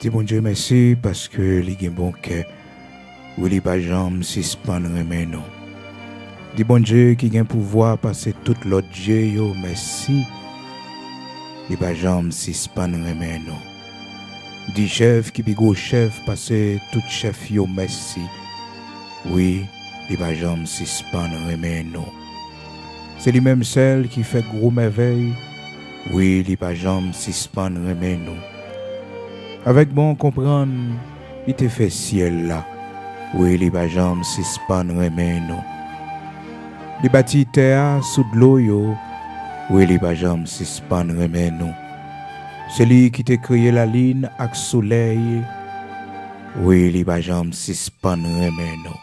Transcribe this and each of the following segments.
Dis bon Dieu merci parce que les gen bon cœur. Ou li pas jambe suspendre remen non. Dis bon Dieu qui gen pouvoir passer tout l'autre Dieu yo merci. Li pas jambe suspendre remen non. Dis chef qui pi gros chef passer tout chef yo merci. Oui, li pas jambe suspendre remen non. C'est lui même celle qui fait gros merveille. Oui, li pas jambe suspendre remen non. Avec bon comprendre, il te fait ciel là. Oui, li pas jambe suspendre remen non. Li bâti terre sous de l'eau yo. Oui, li pas jambe suspendre remen non. C'est lui qui te créé la lune avec soleil. Oui, li pas jambe suspendre remen non.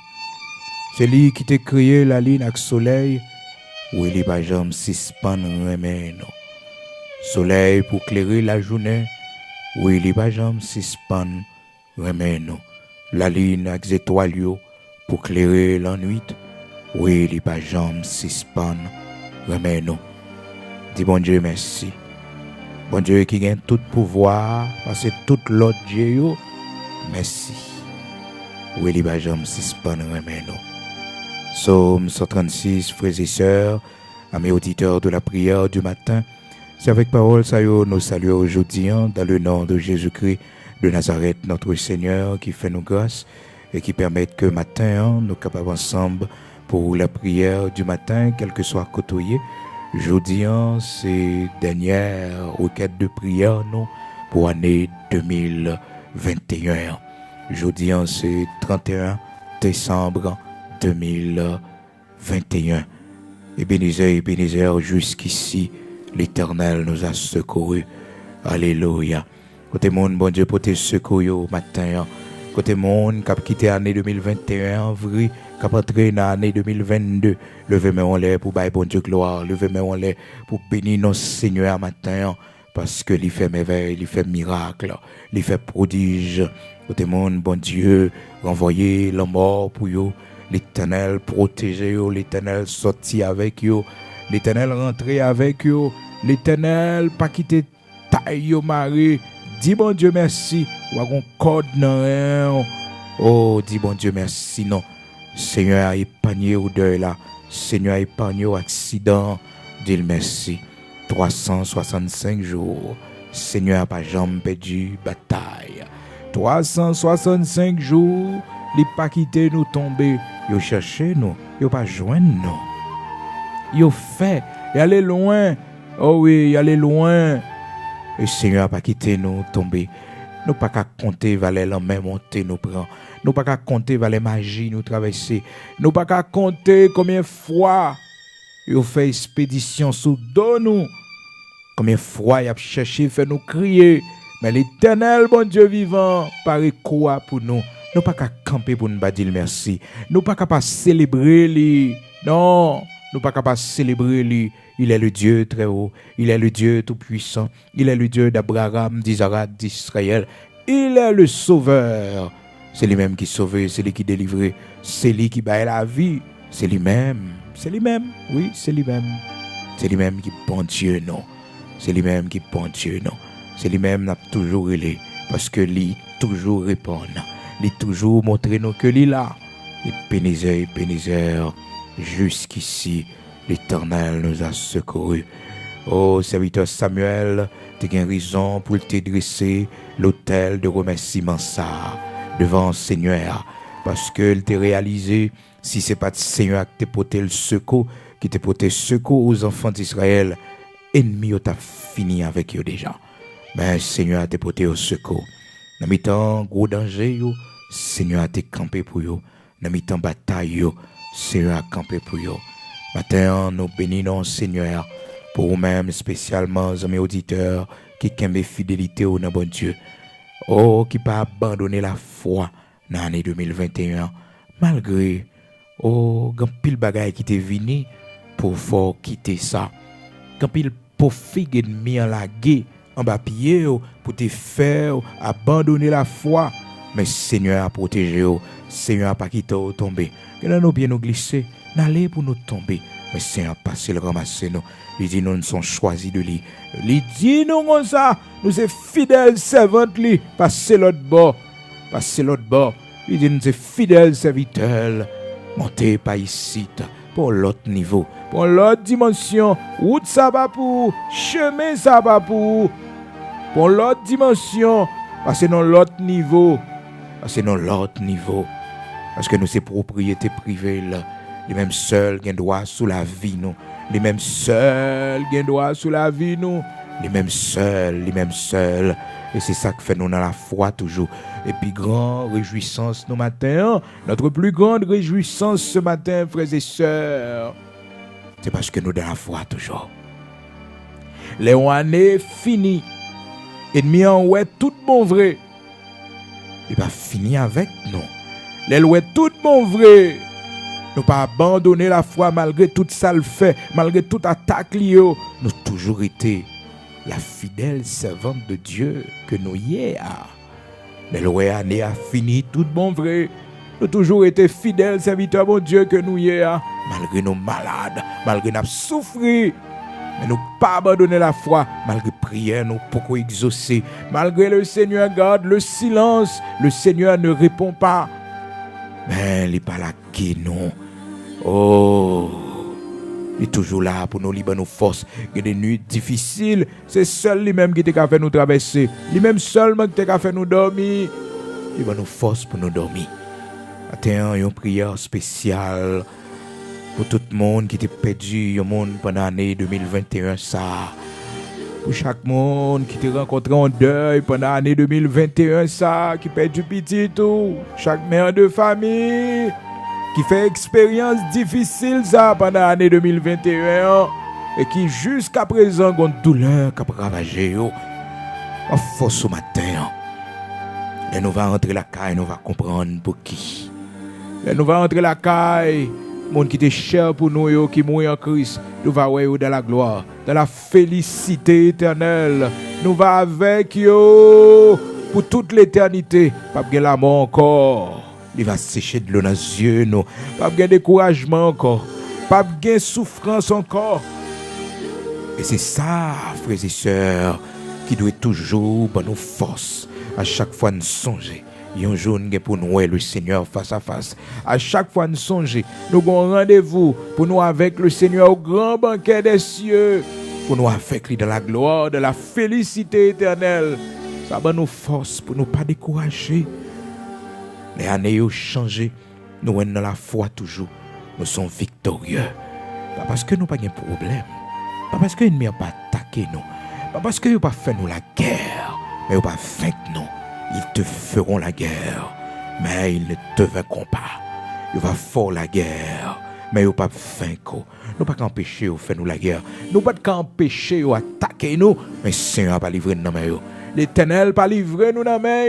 C'est lui qui te créé la lune avec soleil. Oui, li pas jambe suspendre remen non. Soleil pour éclairer la journée. Oui, li pas jambe suspendre remen non. La lune avec les étoiles yo pour éclairer la nuit. Oui, li pas jambe suspendre remen non. Dis bon Dieu merci. Bon Dieu qui gagne tout pouvoir, parce que tout l'autre Dieu yo, merci. Oui, li pas jambe suspendre remen non. Psaume 136, frères et sœurs, amis auditeurs de la prière du matin, c'est avec parole ça yo nous saluons aujourd'hui dans le nom de Jésus-Christ de Nazareth, notre Seigneur, qui fait nos grâces et qui permet que matin nous capables ensemble pour la prière du matin, quel que soit côtoyé. Jeudi, c'est dernière requête de prière nous pour l'année 2021. Jeudi, c'est 31 décembre 2021. Ebenezer, jusqu'ici, l'Éternel nous a secourus. Alléluia. Côté monde, bon Dieu, pour te secourir au matin. Côté monde, qui a quitté l'année 2021, vrai, qui a entré dans l'année 2022. Levez-moi en l'air pour bailler bon Dieu gloire. Levez-moi en l'air pour bénir nos Seigneur matin. Parce que il fait merveille, il fait miracle, il fait prodige. Côté monde, bon Dieu, renvoyer la mort pour vous. L'Éternel protéger vous, l'Éternel sorti avec vous, l'Éternel rentrer avec vous, l'Éternel pas quitter taille yo mari. Dis bon Dieu merci. Ou un code nan. Oh, dis bon Dieu merci non. Seigneur a épargné au deuil là. Seigneur a épargné au accident. Dis merci. 365 jours. Seigneur a pas jamais perdu bataille. 365 jours. Il pas quitté nous tomber. Yo cherché nous. Yo pas joindre nous. Yo fait. Y aller loin. Oh oui, y aller loin. Le Seigneur a pas quitté nous tomber. Nous pas qu'à compter valer la main monter nous prend. Nous pas qu'à compter valer magie nous traverser. Nous pas qu'à compter combien fois yo fait expédition sous dos nous. Combien fois y a cherché faire nous crier. Mais l'Éternel bon Dieu vivant paraît quoi pour nous. Nous pas qu'à camper pour nous dire merci. Nous pas qu'à célébrer lui. Non, nous pas qu'à célébrer lui. Il est le Dieu très haut. Il est le Dieu tout puissant. Il est le Dieu d'Abraham, d'Isaac, d'Israël. Il est le sauveur. C'est lui-même qui sauve, c'est lui qui délivre, c'est lui qui baille la vie. C'est lui-même. C'est lui-même. Oui, c'est lui-même. C'est lui-même qui bon Dieu, non. C'est lui-même qui bon Dieu, non. C'est lui-même n'a toujours relé parce que lui toujours répond. Il toujours montré nous que lui là. Et Ebenezer, jusqu'ici, l'Éternel nous a secourus. Oh, serviteur Samuel, tu as raison pour te dresser l'autel de remerciement ça devant le Seigneur. Parce que il t'a réalisé, si ce n'est pas le Seigneur qui t'a porté le secours, qui t'a porté secours aux enfants d'Israël, ennemi t'a fini avec eux déjà. Mais le Seigneur t'a porté au secours. Dans le temps gros danger, Seigneur a été campé pour vous. Dans le temps bataille, Seigneur a campé pour vous. Maintenant, nous bénissons Seigneur pour vous-même, spécialement mes auditeurs qui aiment fidélité au bon Dieu. Oh, qui pas abandonner la foi dans l'année 2021, malgré, oh, grand pile bagaille qui t'est venu pour fort quitter ça. Grand pile pour figue ennemi en la guerre, en bas pied, pour te faire abandonner la foi. Mais Seigneur a protégé, Seigneur a pas quitté tomber. Que nous bien nous glisser, n'allez pour nous tomber. Mais Seigneur, passez le ramasser nous. Il dit nous sommes choisis de lui. Il dit nous comme ça, nous sommes fidèles servantes lui. Passez l'autre bord. Passez l'autre bord. Il dit nous sommes fidèles serviteurs. Montez pas ici pour l'autre niveau, pour l'autre dimension. Route ça va pour, chemin ça va pour l'autre dimension. Passez dans l'autre niveau. Passez dans l'autre niveau. Parce que nous c'est propriété privée là. Les mêmes seuls qui ont droit sous la vie nous. Les mêmes seuls qui ont droit sous la vie nous. Les mêmes seuls. Et c'est ça que fait nous dans la foi toujours. Et puis grande réjouissance nos matins. Notre plus grande réjouissance ce matin, frères et sœurs. C'est parce que nous dans la foi toujours. Les années finies. Ennemi en ouais tout bon vrai. Il va finir avec nous. Les lois tout bon vrai. Nous pas abandonner la foi malgré tout ça le fait, malgré toute attaque liée. Nous toujours été la fidèle servante de Dieu que nous y sommes. Les lois années a fini tout bon vrai. Nous toujours été fidèles serviteurs de Dieu que nous y sommes. Malgré nos malades, malgré nos souffrir. Mais nous pas abandonner la foi, malgré prière, nous pourquoi exaucer. Malgré le Seigneur garde le silence, le Seigneur ne répond pas. Mais il n'est pas là qui nous. Oh, il est toujours là pour nous libérer nos forces. Il y a des nuits difficiles, c'est seul lui-même qui t'a fait nous traverser. Lui-même seulement qui t'a fait nous dormir. Il va nous force pour nous dormir. Attends, une prière spéciale pour tout le monde qui était perdu, pendant l'année 2021 ça. Pour chaque monde qui t'a rencontré en deuil pendant l'année 2021 ça, qui perd du petit tout, chaque mère de famille qui fait expérience difficile ça pendant l'année 2021 et qui jusqu'à présent a une douleur qui a ravagé en force au matin. Et nous allons rentrer la caille, nous allons comprendre pour qui. Et nous allons rentrer la caille. Monde qui était cher pour nous, qui mourit en Christ, nous va voir dans la gloire, dans la félicité éternelle. Nous va avec yo pour toute l'éternité. Pas de la mort encore. Il va sécher de l'eau dans les yeux, nous. Pas de découragement encore. Pas de souffrance encore. Et c'est ça, frères et sœurs, qui doit toujours pour nous force. À chaque fois nous songer. Il y a un jour pour nous le Seigneur face à face. À chaque fois nous songer, nous avons rendez-vous pour nous avec le Seigneur au grand banquet des cieux. Pour nous avec lui dans la gloire, de la félicité éternelle. Ça va nous force pour nous pas décourager. Les années ont changé. Nous sommes dans la foi toujours. Nous sommes victorieux. Pas parce que nous n'avons pas de problème. Pas parce que l'ennemi n'a pas attaqué nous. Pas parce qu'il n'a pas fait nous la guerre. Mais il n'a pas vaincre nous. Ils te feront la guerre, mais ils ne te vaincront pas. Il va faire la guerre, mais ils ne vont pas vaincre. Nous ne pouvons pas empêcher de faire nous la guerre. Nous ne pouvons pas empêcher d'attaquer nous, mais le Seigneur n'a pas livré nous dans la main. L'Éternel n'a pas livré nous dans la main.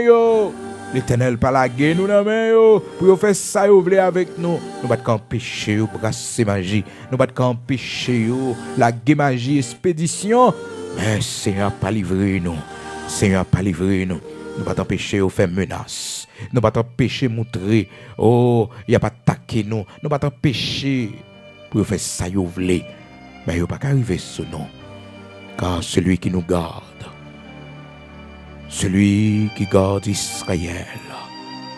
L'Éternel n'a pas lagué nous dans la main. Pour faire ça, vous voulez avec nous. Nous ne pouvons pas empêcher de brasser magie. Nous ne pouvons pas empêcher de laguer magie, expédition. Mais le Seigneur n'a pas livré nous. Le Seigneur n'a pas livré nous. Nous ne pas t'empêcher de faire menace. Nous ne pas t'empêcher de montrer. Oh, il n'y a pas attaqué nous. Nous ne pas t'empêcher pour faire ça, vous voulez. Mais il n'y a pas qu'arriver ce nom. Car celui qui nous garde, celui qui garde Israël,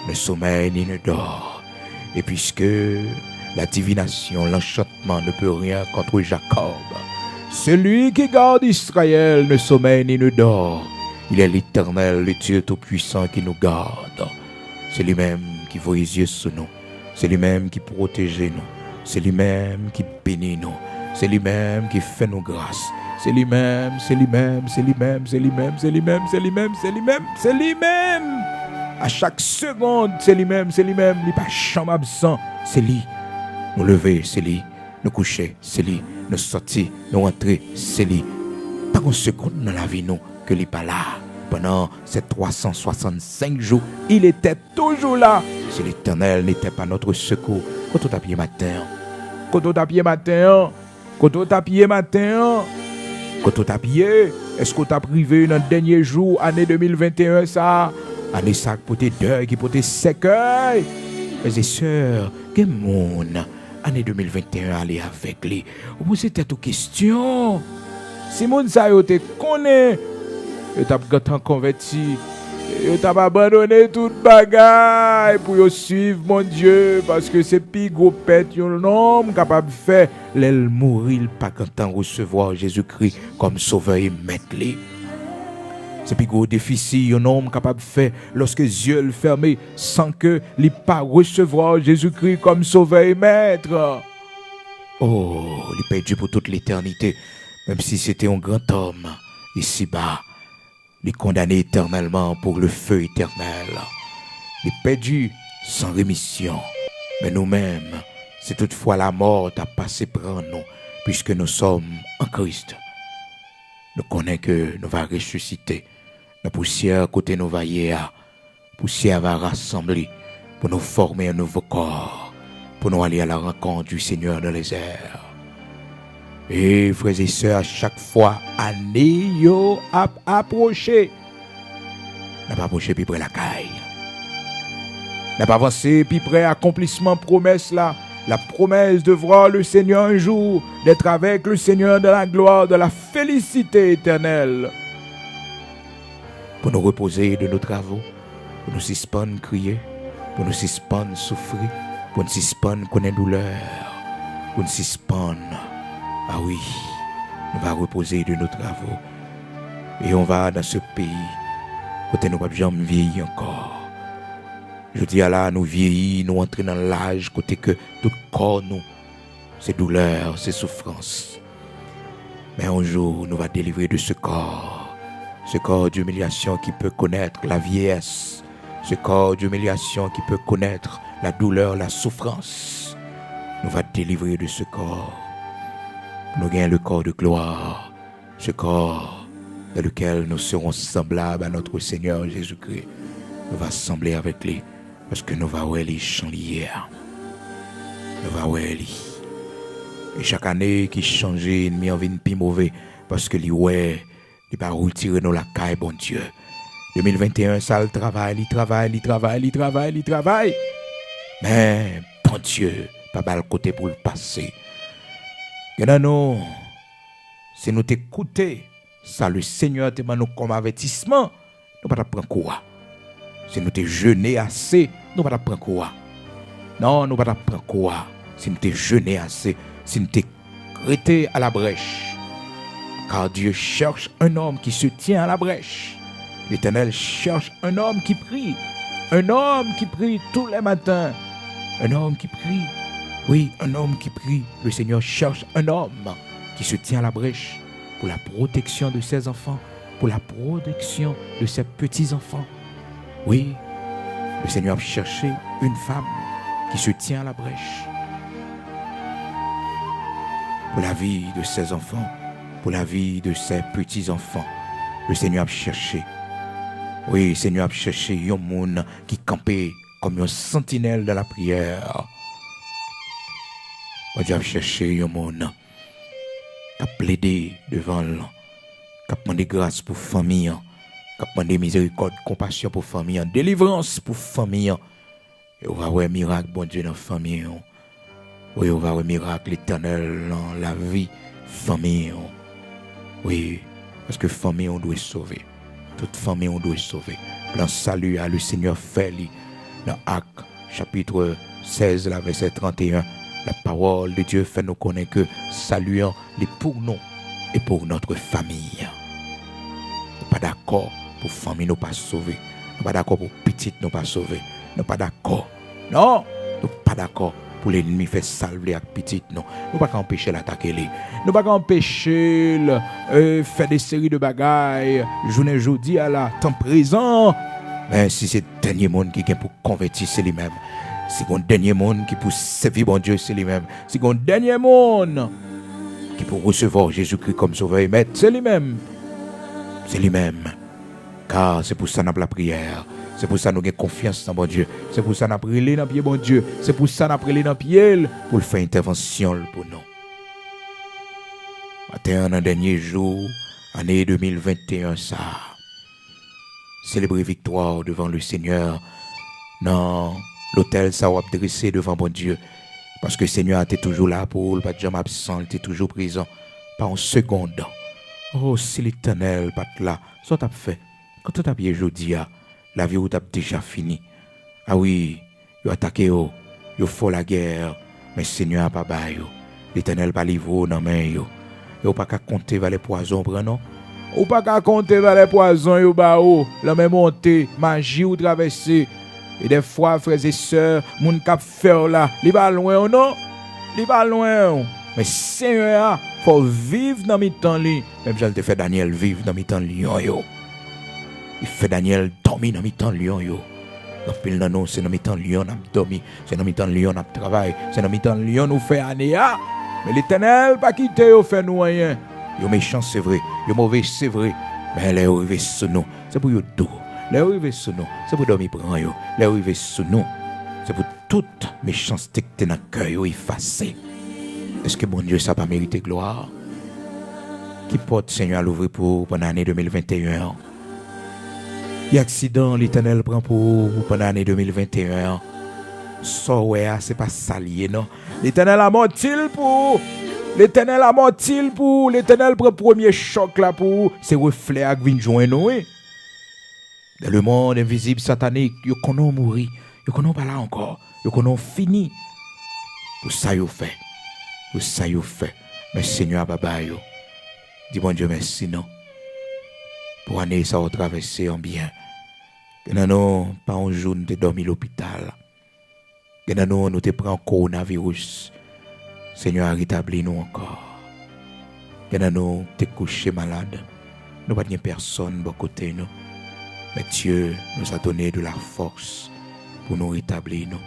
ne sommeille ni ne dort. Et puisque la divination, l'enchantement ne peut rien contre Jacob, celui qui garde Israël ne sommeille ni ne dort. Il est l'Éternel, le Dieu Tout-Puissant qui nous garde. C'est lui-même qui voit les yeux sur nous. C'est lui-même qui protège nous. C'est lui-même qui bénit nous. C'est lui-même qui fait nos grâces. C'est lui-même, c'est lui-même, c'est lui-même, c'est lui-même, c'est lui-même, c'est lui-même, c'est lui-même, c'est lui-même. À chaque seconde, c'est lui-même, c'est lui-même. Il n'est pas chambre absent, c'est lui. Nous lever, c'est lui. Nous coucher, c'est lui. Nous sortir, nous rentrer, c'est lui. Pas une seconde dans la vie, nous. Que il n'est pas là pendant ces 365 jours, il était toujours là. Si l'Éternel n'était pas notre secours, quand on t'a pied matin, quand on t'a pied matin, quand on t'a pied matin, quand on t'a pied, est-ce qu'on t'a privé dans le dernier jour, année 2021, ça, année ça pour tes deuils, qui pour tes sécueils, mes sœurs, quel monde année 2021 aller avec lui. Vous posez cette question. Si moun sa yo te connaît, yo t'a gâté converti, yo t'a abandonné toute bagaille pour yo suivre mon Dieu parce que c'est pi gros pète un homme capable de faire l'elle mourir pas content recevoir Jésus-Christ comme sauveur et maître. C'est plus gros déficit un homme capable de faire lorsque les yeux fermés sans que il pas recevoir Jésus-Christ comme sauveur et maître. Oh, il est perdu pour toute l'éternité, même si c'était un grand homme ici-bas. Il est condamné éternellement pour le feu éternel. Il est perdu sans rémission. Mais nous-mêmes, c'est toutefois la mort à passer par nous, puisque nous sommes en Christ. Nous connaissons que nous allons ressusciter. La poussière côté nous va hier, poussière va rassembler pour nous former un nouveau corps, pour nous aller à la rencontre du Seigneur dans les airs. Et frères et sœurs, à chaque fois, année yo approché, n'a pas approché puis près la caille, n'a pas avancé puis près accomplissement promesse là. La promesse de voir le Seigneur un jour, d'être avec le Seigneur dans la gloire, de la félicité éternelle. Pour nous reposer de nos travaux, pour nous suspendre crier, pour nous suspendre souffrir, pour nous suspendre connaître douleur, pour nous suspendre. Ah oui, on va reposer de nos travaux et on va dans ce pays côté nous pas jamais vieillir encore. Je dis à là, nous vieillis, nous entrons dans l'âge côté que tout corps nous, c'est douleur, c'est souffrance. Mais un jour, nous va délivrer de ce corps d'humiliation qui peut connaître la vieillesse, ce corps d'humiliation qui peut connaître la douleur, la souffrance. Nous va délivrer de ce corps. Nous gagnons le corps de gloire, ce corps dans lequel nous serons semblables à notre Seigneur Jésus-Christ. Nous va sembler avec lui. Parce que nous allons voir les chanliers. Nous allons voir les. Et chaque année qui change, nous en vient plus mauvais. Parce que il va retirer nous la caille, bon Dieu. 2021, ça le travail, il travaille. Mais, bon Dieu, pas mal côté pour le passé. Et nous, si nous t'écoutons, ça le Seigneur te donne comme avertissement, nous ne pas prendre quoi. Si nous te jeûné assez, nous ne pas prendre quoi. Non, nous ne pas prendre quoi. Si nous te jeûné assez, si nous te arrêté à la brèche. Car Dieu cherche un homme qui se tient à la brèche. L'Éternel cherche un homme qui prie. Un homme qui prie tous les matins. Un homme qui prie. Oui, un homme qui prie. Le Seigneur cherche un homme qui se tient à la brèche pour la protection de ses enfants, pour la protection de ses petits-enfants. Oui, le Seigneur a cherché une femme qui se tient à la brèche pour la vie de ses enfants, pour la vie de ses petits-enfants. Le Seigneur a cherché. Oui, le Seigneur a cherché un monde qui campait comme un sentinelle de la prière. Dieu a cherché un monde qui a plaidé devant lui, qui a demandé grâce pour la famille, qui a demandé miséricorde, compassion pour la famille, délivrance pour la famille. Et on va voir un miracle, bon Dieu, dans la famille. Oui, on va voir un miracle éternel dans la vie, famille. Oui, parce que famille, on doit sauver. Toute famille, on doit sauver. Plan salut à le Seigneur fait dans Actes, chapitre 16, verset 31. La parole de Dieu fait nous connaître que salut est pour nous et pour notre famille. Nous pas d'accord pour famille nous pas sauver. Nous pas d'accord pour petite nous pas sauver. Nous pas d'accord. Non, nous pas d'accord pour l'ennemi faire salver avec petite nous. Nous pas empêcher l'attaquer les. Nous pas empêcher faire des séries de bagailles journée jeudi à la temps présent. Mais si c'est le dernier monde qui vient pour convertir, c'est lui-même. Si le dernier monde qui peut servir bon Dieu, c'est lui-même. Si le dernier monde qui peut recevoir Jésus-Christ comme sauveur et maître, c'est lui-même. C'est lui-même. Car c'est pour ça qu'on a la prière. C'est pour ça que nous avons confiance dans bon Dieu. C'est pour ça qu'on a prié dans pied bon Dieu. C'est pour ça qu'on a prié dans pied pour le faire intervention pour nous. Matin, un dernier jour, année 2021, ça. Célébrer victoire devant le Seigneur. Non. L'autel, ça va dresser devant bon Dieu. Parce que Seigneur, tu es toujours là pour pas jamais absent, tu es toujours présent. Pas en seconde. Oh, si l'Éternel pas là, ça t'a fait. Quand tu as bien aujourd'hui, la vie où tu as déjà fini. Ah oui, ils ont attaqué, ils ont fait la guerre, mais Seigneur n'a pas baillé. L'Éternel pas livré dans main. Ils n'ont pas qu'à compter vers les poisons, non? Ou pas qu'à compter vers les poisons, ils ont la même montée, magie ou traverser. Et des fois, frères et sœurs, mon cap faire là, il va loin, non? Il va loin. Mais Seigneur, il faut vivre dans mes temps. Même si fait Daniel vivre dans mes temps lion. Il fait Daniel dormir dans mes temps lion. Pile dans nous, c'est dans mes temps lion n'a dormi, c'est dans mes temps lion n'a travail, c'est dans mes temps lion nous fait année. Mais l'Éternel pas quitter au fait nous rien. Yo méchant c'est vrai, yo mauvais c'est vrai, mais les arrivés sur nous, c'est pour yo doux. Les arrivés sur nous, c'est pour dormir prend yo. Les arrivés sur nous, c'est pour toute méchanceté que t'es dans cœur yo effacer. Est-ce que bon Dieu ça pas mérité gloire? Qui porte Seigneur à l'ouvrir pour pendant l'année 2021? Y accident l'Éternel prend pour pendant l'année 2021. Ça ouais, c'est pas salier non. L'Éternel a menti pour. L'Éternel a menti pour. L'Éternel prend premier choc là pour. C'est reflet à vinn joindre nous. Dans le monde invisible satanique, yo konon mourir, yo konon pas là encore, yo konon fini. Pour ça yo fait. Pour ça yo fait. Mais Seigneur baba yo. Dis bon Dieu merci non. Pour année ça va traverser en bien. Non, pas un jour nous te dormi à l'hôpital. Non, nous te prend coronavirus. Seigneur rétablis nous encore. Non, te couché malade. Nous pas de personne de côté nous. Mais Dieu nous a donné de la force pour nous rétablir nous.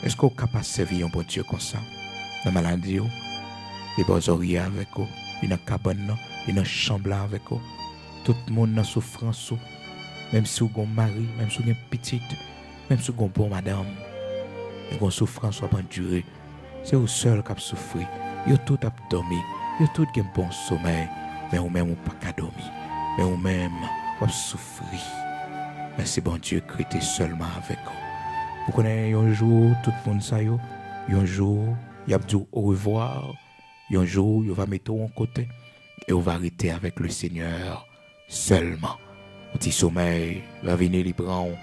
Est-ce qu'on est capable de servir un bon Dieu comme ça? Dans la maladie, les beaux oreillers avec vous, il y a une cabane, il y a une chambre avec vous. Tout le monde dans la souffrance. Même si vous avez un mari, même si vous avez une petite, même si vous avez une bonne madame, et que la souffrance soit pas durée, c'est vous seul qui avez souffert. Vous tout avez dormi, vous tout avez un bon sommeil, mais vous-même vous pas dormi, mais vous-même vous souffrir. Mais c'est bon Dieu qui était seulement avec vous. Vous connaissez un jour, tout le monde ça y est, un jour, il a dit au revoir, un jour, il va mettre en côté, et on va arrêter avec le Seigneur seulement. Petit sommeil, va venir les prendre,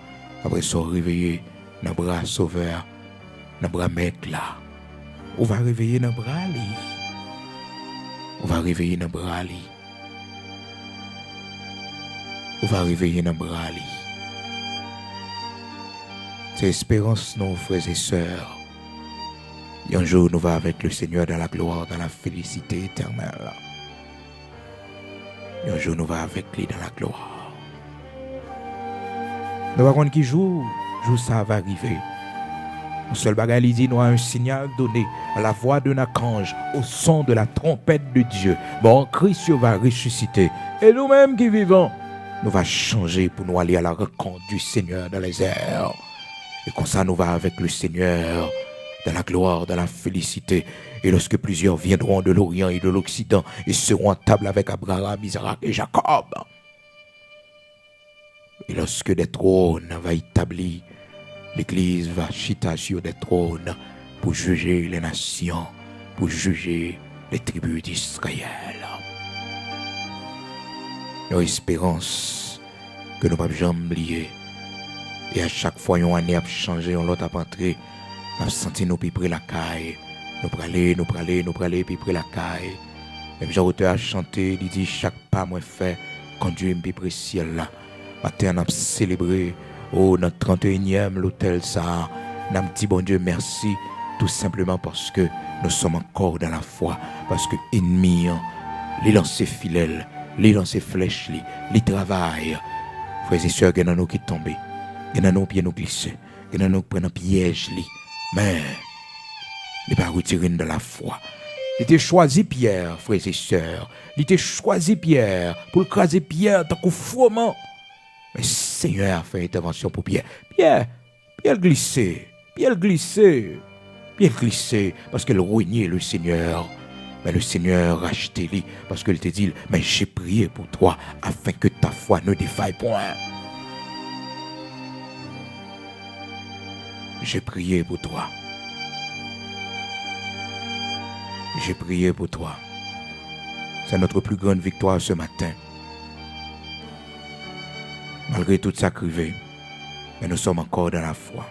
après se réveiller, dans le bras sauveur, dans le bras mec là. On va réveiller dans le bras li. On va réveiller dans le bras li. On va réveiller dans le bras li. C'est l'espérance, nos frères et sœurs. Et un jour, nous va avec le Seigneur dans la gloire, dans la félicité éternelle. Et un jour, nous va avec lui dans la gloire. Nous ne savons pas qui jour ça va arriver. Le seul bagage, il dit, nous avons un signal donné à la voix d'un archange, au son de la trompette de Dieu. Bon, Christ va ressusciter. Et nous-mêmes qui vivons, nous va changer pour nous aller à la rencontre du Seigneur dans les airs. Et comme ça, nous va avec le Seigneur dans la gloire, dans la félicité. Et lorsque plusieurs viendront de l'Orient et de l'Occident et seront à table avec Abraham, Isaac et Jacob. Et lorsque des trônes vont établir, l'Église va chita sur des trônes pour juger les nations, pour juger les tribus d'Israël. Nos espérances que nous ne pouvons jamais oublier. Et à chaque fois, une année a changé, on l'autre a entré, on a senti nous plus près la caille. Nous praler, puis près la caille. Même Jean-Auteur a chanté, il dit chaque pas moi fait, conduit plus près ciel là. Matin, on a célébré, notre 31e, l'hôtel ça. On a dit bon Dieu merci, tout simplement parce que nous sommes encore dans la foi. Parce que l'ennemi, il lance ses filets, il lance ses flèches, il travaille. Frères et sœurs, il y en a nous qui tombent. Il y en a nous qui nous glissent. Il y en a nous qui prennent un piège. Mais, il n'est pas retiré de la foi. Il était choisi Pierre, frères et sœurs. Il était choisi Pierre pour craser Pierre tant qu'au froment. Mais Seigneur a fait intervention pour Pierre. Pierre glissé. Parce qu'elle ruinait le Seigneur. Mais le Seigneur rachetait-lui parce qu'il te dit, mais j'ai prié pour toi afin que ta foi ne défaille point. J'ai prié pour toi. J'ai prié pour toi. C'est notre plus grande victoire ce matin. Malgré toute sa crivée, mais nous sommes encore dans la foi.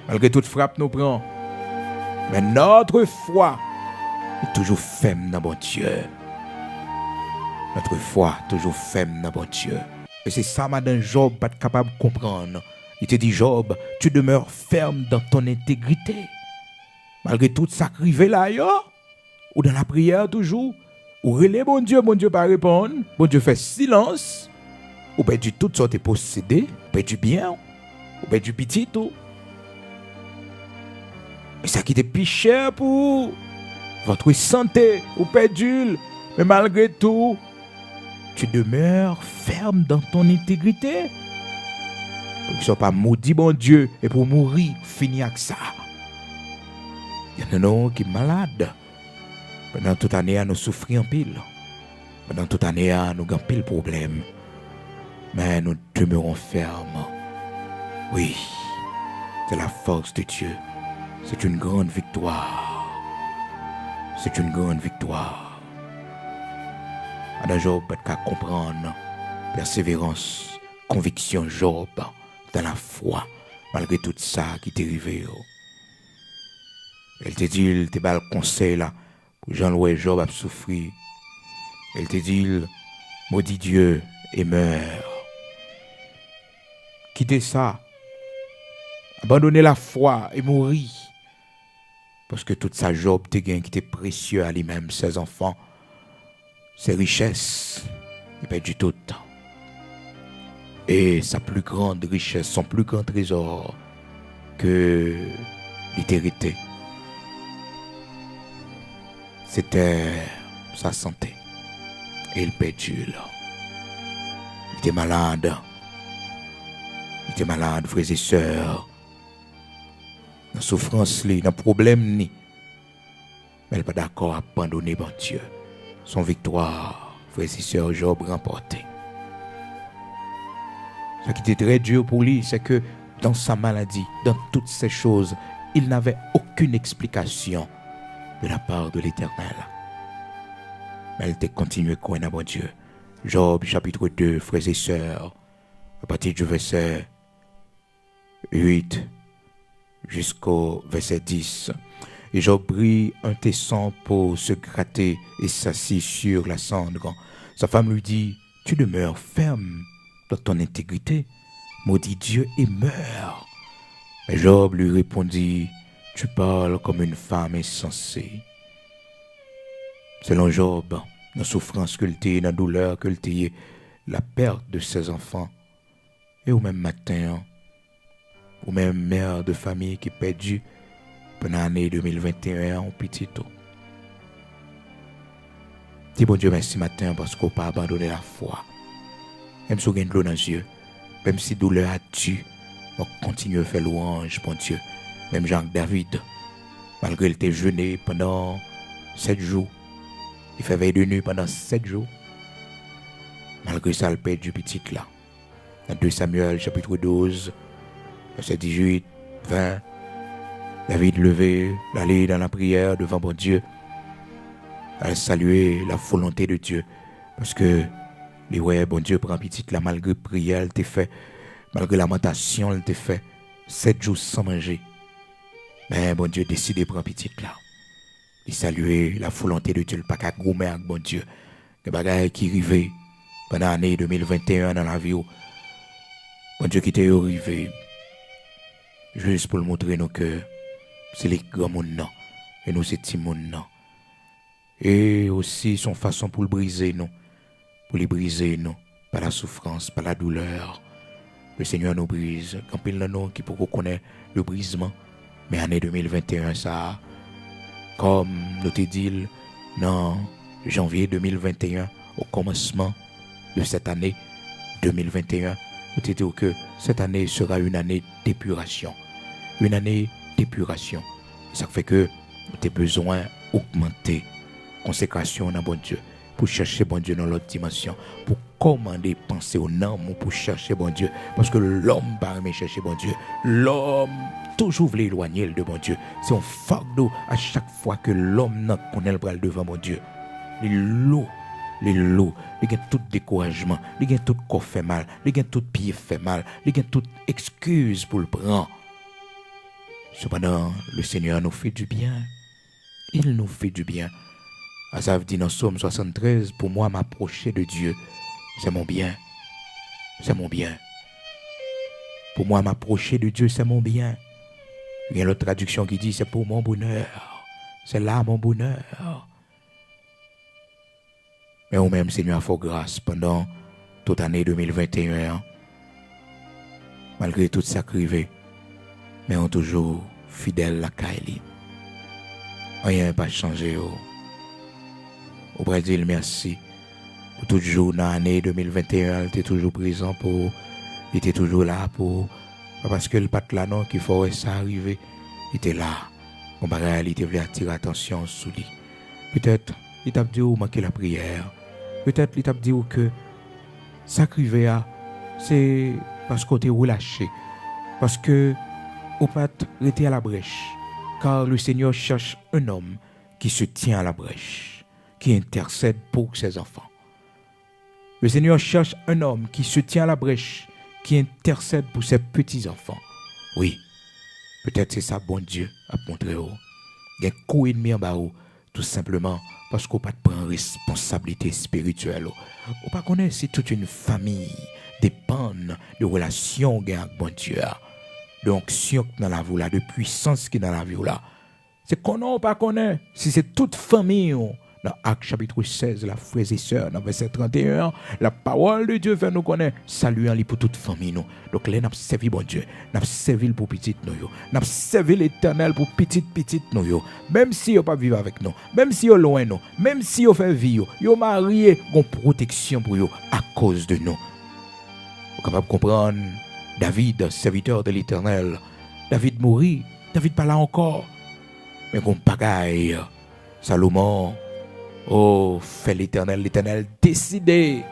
Malgré toute frappe nous prend, mais notre foi est toujours ferme dans bon Dieu. Notre foi toujours ferme dans bon Dieu. Et c'est ça, madame Job, pas capable de comprendre. Il te dit, Job, tu demeures ferme dans ton intégrité. Malgré toute sa crivée là, ou dans la prière toujours, ou relais bon Dieu pas répondre, bon Dieu fait silence, ou perdu toutes sortes de possédés, ou perdu bien, ou perdu petit tout. Et ça qui était plus cher pour votre santé, ou perdu, mais malgré tout, tu demeures ferme dans ton intégrité. Pour qu'ils ne soient pas maudits, bon Dieu, et pour mourir, finir avec ça. Il y en a qui sont malades. Pendant toute année, nous souffrons en pile. Pendant toute année, nous avons pile problème. Mais nous demeurons fermes. Oui, c'est la force de Dieu. C'est une grande victoire. C'est une grande victoire. Madame Job, peut comprendre persévérance, conviction Job dans la foi, malgré tout ça qui t'est arrivé. Elle te dit, il te bat le conseil là, pour Jean-Louis Job a souffert. Elle te dit, maudit Dieu et meurt. Quittez ça, abandonnez la foi et mourir. Parce que tout ça, Job te gagne qui était précieux à lui-même, ses enfants, ses richesses, il perd du tout. Et sa plus grande richesse, son plus grand trésor que l'éternité, c'était sa santé. Et il perdit là. Il était malade. Il était malade, frères et sœurs. Dans la souffrance, dans le problème, mais il n'est pas d'accord à abandonner bon Dieu. Son victoire, frères et sœurs, Job remporté. Ce qui était très dur pour lui, c'est que dans sa maladie, dans toutes ces choses, il n'avait aucune explication de la part de l'Éternel. Mais elle a continué à croire à bon Dieu. Job chapitre 2, frères et sœurs, à partir du verset 8 jusqu'au verset 10. Et Job prit un tesson pour se gratter et s'assit sur la cendre. Sa femme lui dit, tu demeures ferme dans ton intégrité, maudit Dieu et meurs. Mais Job lui répondit, tu parles comme une femme insensée. Selon Job, dans la souffrance qu'il était, dans la douleur qu'il était, la perte de ses enfants, et au même matin, ou même mère de famille qui perdu pendant l'année 2021 en petit tout. Dis bon Dieu merci matin parce qu'on n'a pas abandonné la foi. Même si on a de l'eau dans les yeux, même si douleur a tué, on continue à faire louange, bon Dieu. Même Jean-David, malgré qu'il était jeûné pendant 7 jours, il fait veille de nuit pendant 7 jours. Malgré ça, il perd du petit là. Dans 2 Samuel, chapitre 12, verset 18, 20, David levé, l'aller dans la prière devant bon Dieu, à saluer la volonté de Dieu. Parce que, ouais, bon Dieu prend petit là, malgré prière, il t'a fait, malgré lamentation, il t'a fait 7 jours sans manger. Mais bon Dieu décide de prendre petit là. Il saluer la volonté de Dieu, le pas qu'à gommer avec bon Dieu. Les bagailles qui arrivaient pendant l'année 2021 dans la vie. Bon Dieu qui était arrivé. Juste pour le montrer nous que c'est les grands mondes et nous c'est petits mondes. Et aussi son façon pour le briser nous. Pour les briser nous. Par la souffrance, par la douleur. Le Seigneur nous brise. Quand il y a nous qui pour connaître le brisement. Mais année 2021, ça, comme nous te dit, dans janvier 2021, au commencement de cette année 2021, nous te dit que cette année sera une année d'épuration. Une année d'épuration. Ça fait que nous avons besoin d'augmenter consécration dans bon Dieu, pour chercher bon Dieu dans l'autre dimension, pour commander penser au nom pour chercher bon Dieu. Parce que l'homme pas aimer chercher bon Dieu. L'homme toujours voulait éloigner de bon Dieu. C'est un fardeau à chaque fois que l'homme n'a connaît le bras devant bon Dieu. Les lots, il y a tout découragement, il y a tout corps fait mal, il y a tout pied fait mal, il y a toute excuse pour le prendre. Cependant, le Seigneur nous fait du bien. Il nous fait du bien. Asaph dit dans Psaume 73, pour moi m'approcher de Dieu, c'est mon bien. C'est mon bien. Pour moi m'approcher de Dieu, c'est mon bien. Il y a l'autre traduction qui dit, c'est pour mon bonheur. C'est là mon bonheur. Mais au même Seigneur a fait grâce pendant toute l'année 2021. Malgré tout ça crivé, mais on toujours fidèle à Kaili. Rien n'a pas changé. Au Brésil, merci. Toujours dans l'année 2021, il était toujours présent pour. Il était toujours là pour. Parce que le pat là, non, qu'il faut ça arriver. Il était là. On va il voulait attirer l'attention sur lui. Peut-être, il t'a dit où manquer la prière. Peut-être, il t'a dit que ça arrivé, c'est parce qu'on était relâché. Parce que, au pat, il était à la brèche. Car le Seigneur cherche un homme qui se tient à la brèche, qui intercède pour ses enfants. Le Seigneur cherche un homme qui se tient à la brèche, qui intercède pour ses petits-enfants. Oui, peut-être c'est ça, bon Dieu, à montrer. Il y a un coup ennemi en bas, tout simplement, parce qu'on n'a pas de responsabilité spirituelle. On ne connaît pas si toute une famille dépend de relations avec bon Dieu. De onction dans la vie là, de puissance qui est dans la vie là. C'est qu'on n'a pas connaît. Si c'est toute famille, dans Actes chapitre 16, la frères et sœurs, dans verset 31, la parole de Dieu fait nous connaître. Saluant pour toute famille nous. Donc là, nous avons servi bon Dieu. Nous avons servi pour petit nous. Nous avons servi l'Éternel pour petit nous. Même si vous pas vivre avec nous, même si vous loin nous, même si vous fait vie, vous marié, une protection pour vous à cause de nous. Vous capable de comprendre. David, serviteur de l'Éternel. David mourit. David pas là encore. Mais comme pagaille, Salomon, fait l'Éternel. L'Éternel décidé.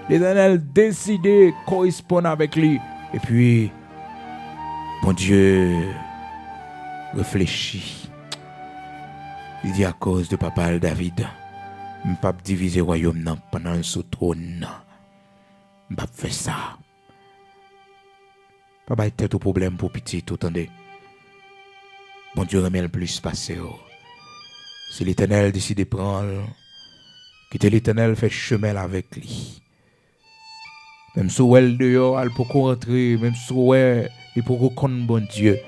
L'Éternel décidé correspondre avec lui. Et puis, bon Dieu réfléchit. Il dit à cause de papa David, je ne peux pas diviser le royaume pendant ce trône. Je ne peux pas faire ça. Pas de tête au problème pour petit, tout entendez. Bon Dieu remet le plus passé. Si l'Éternel décide de prendre, quitter l'Éternel fait chemin avec lui. Même si elle dehors, elle peut rentrer, même si il peut connaître bon Dieu.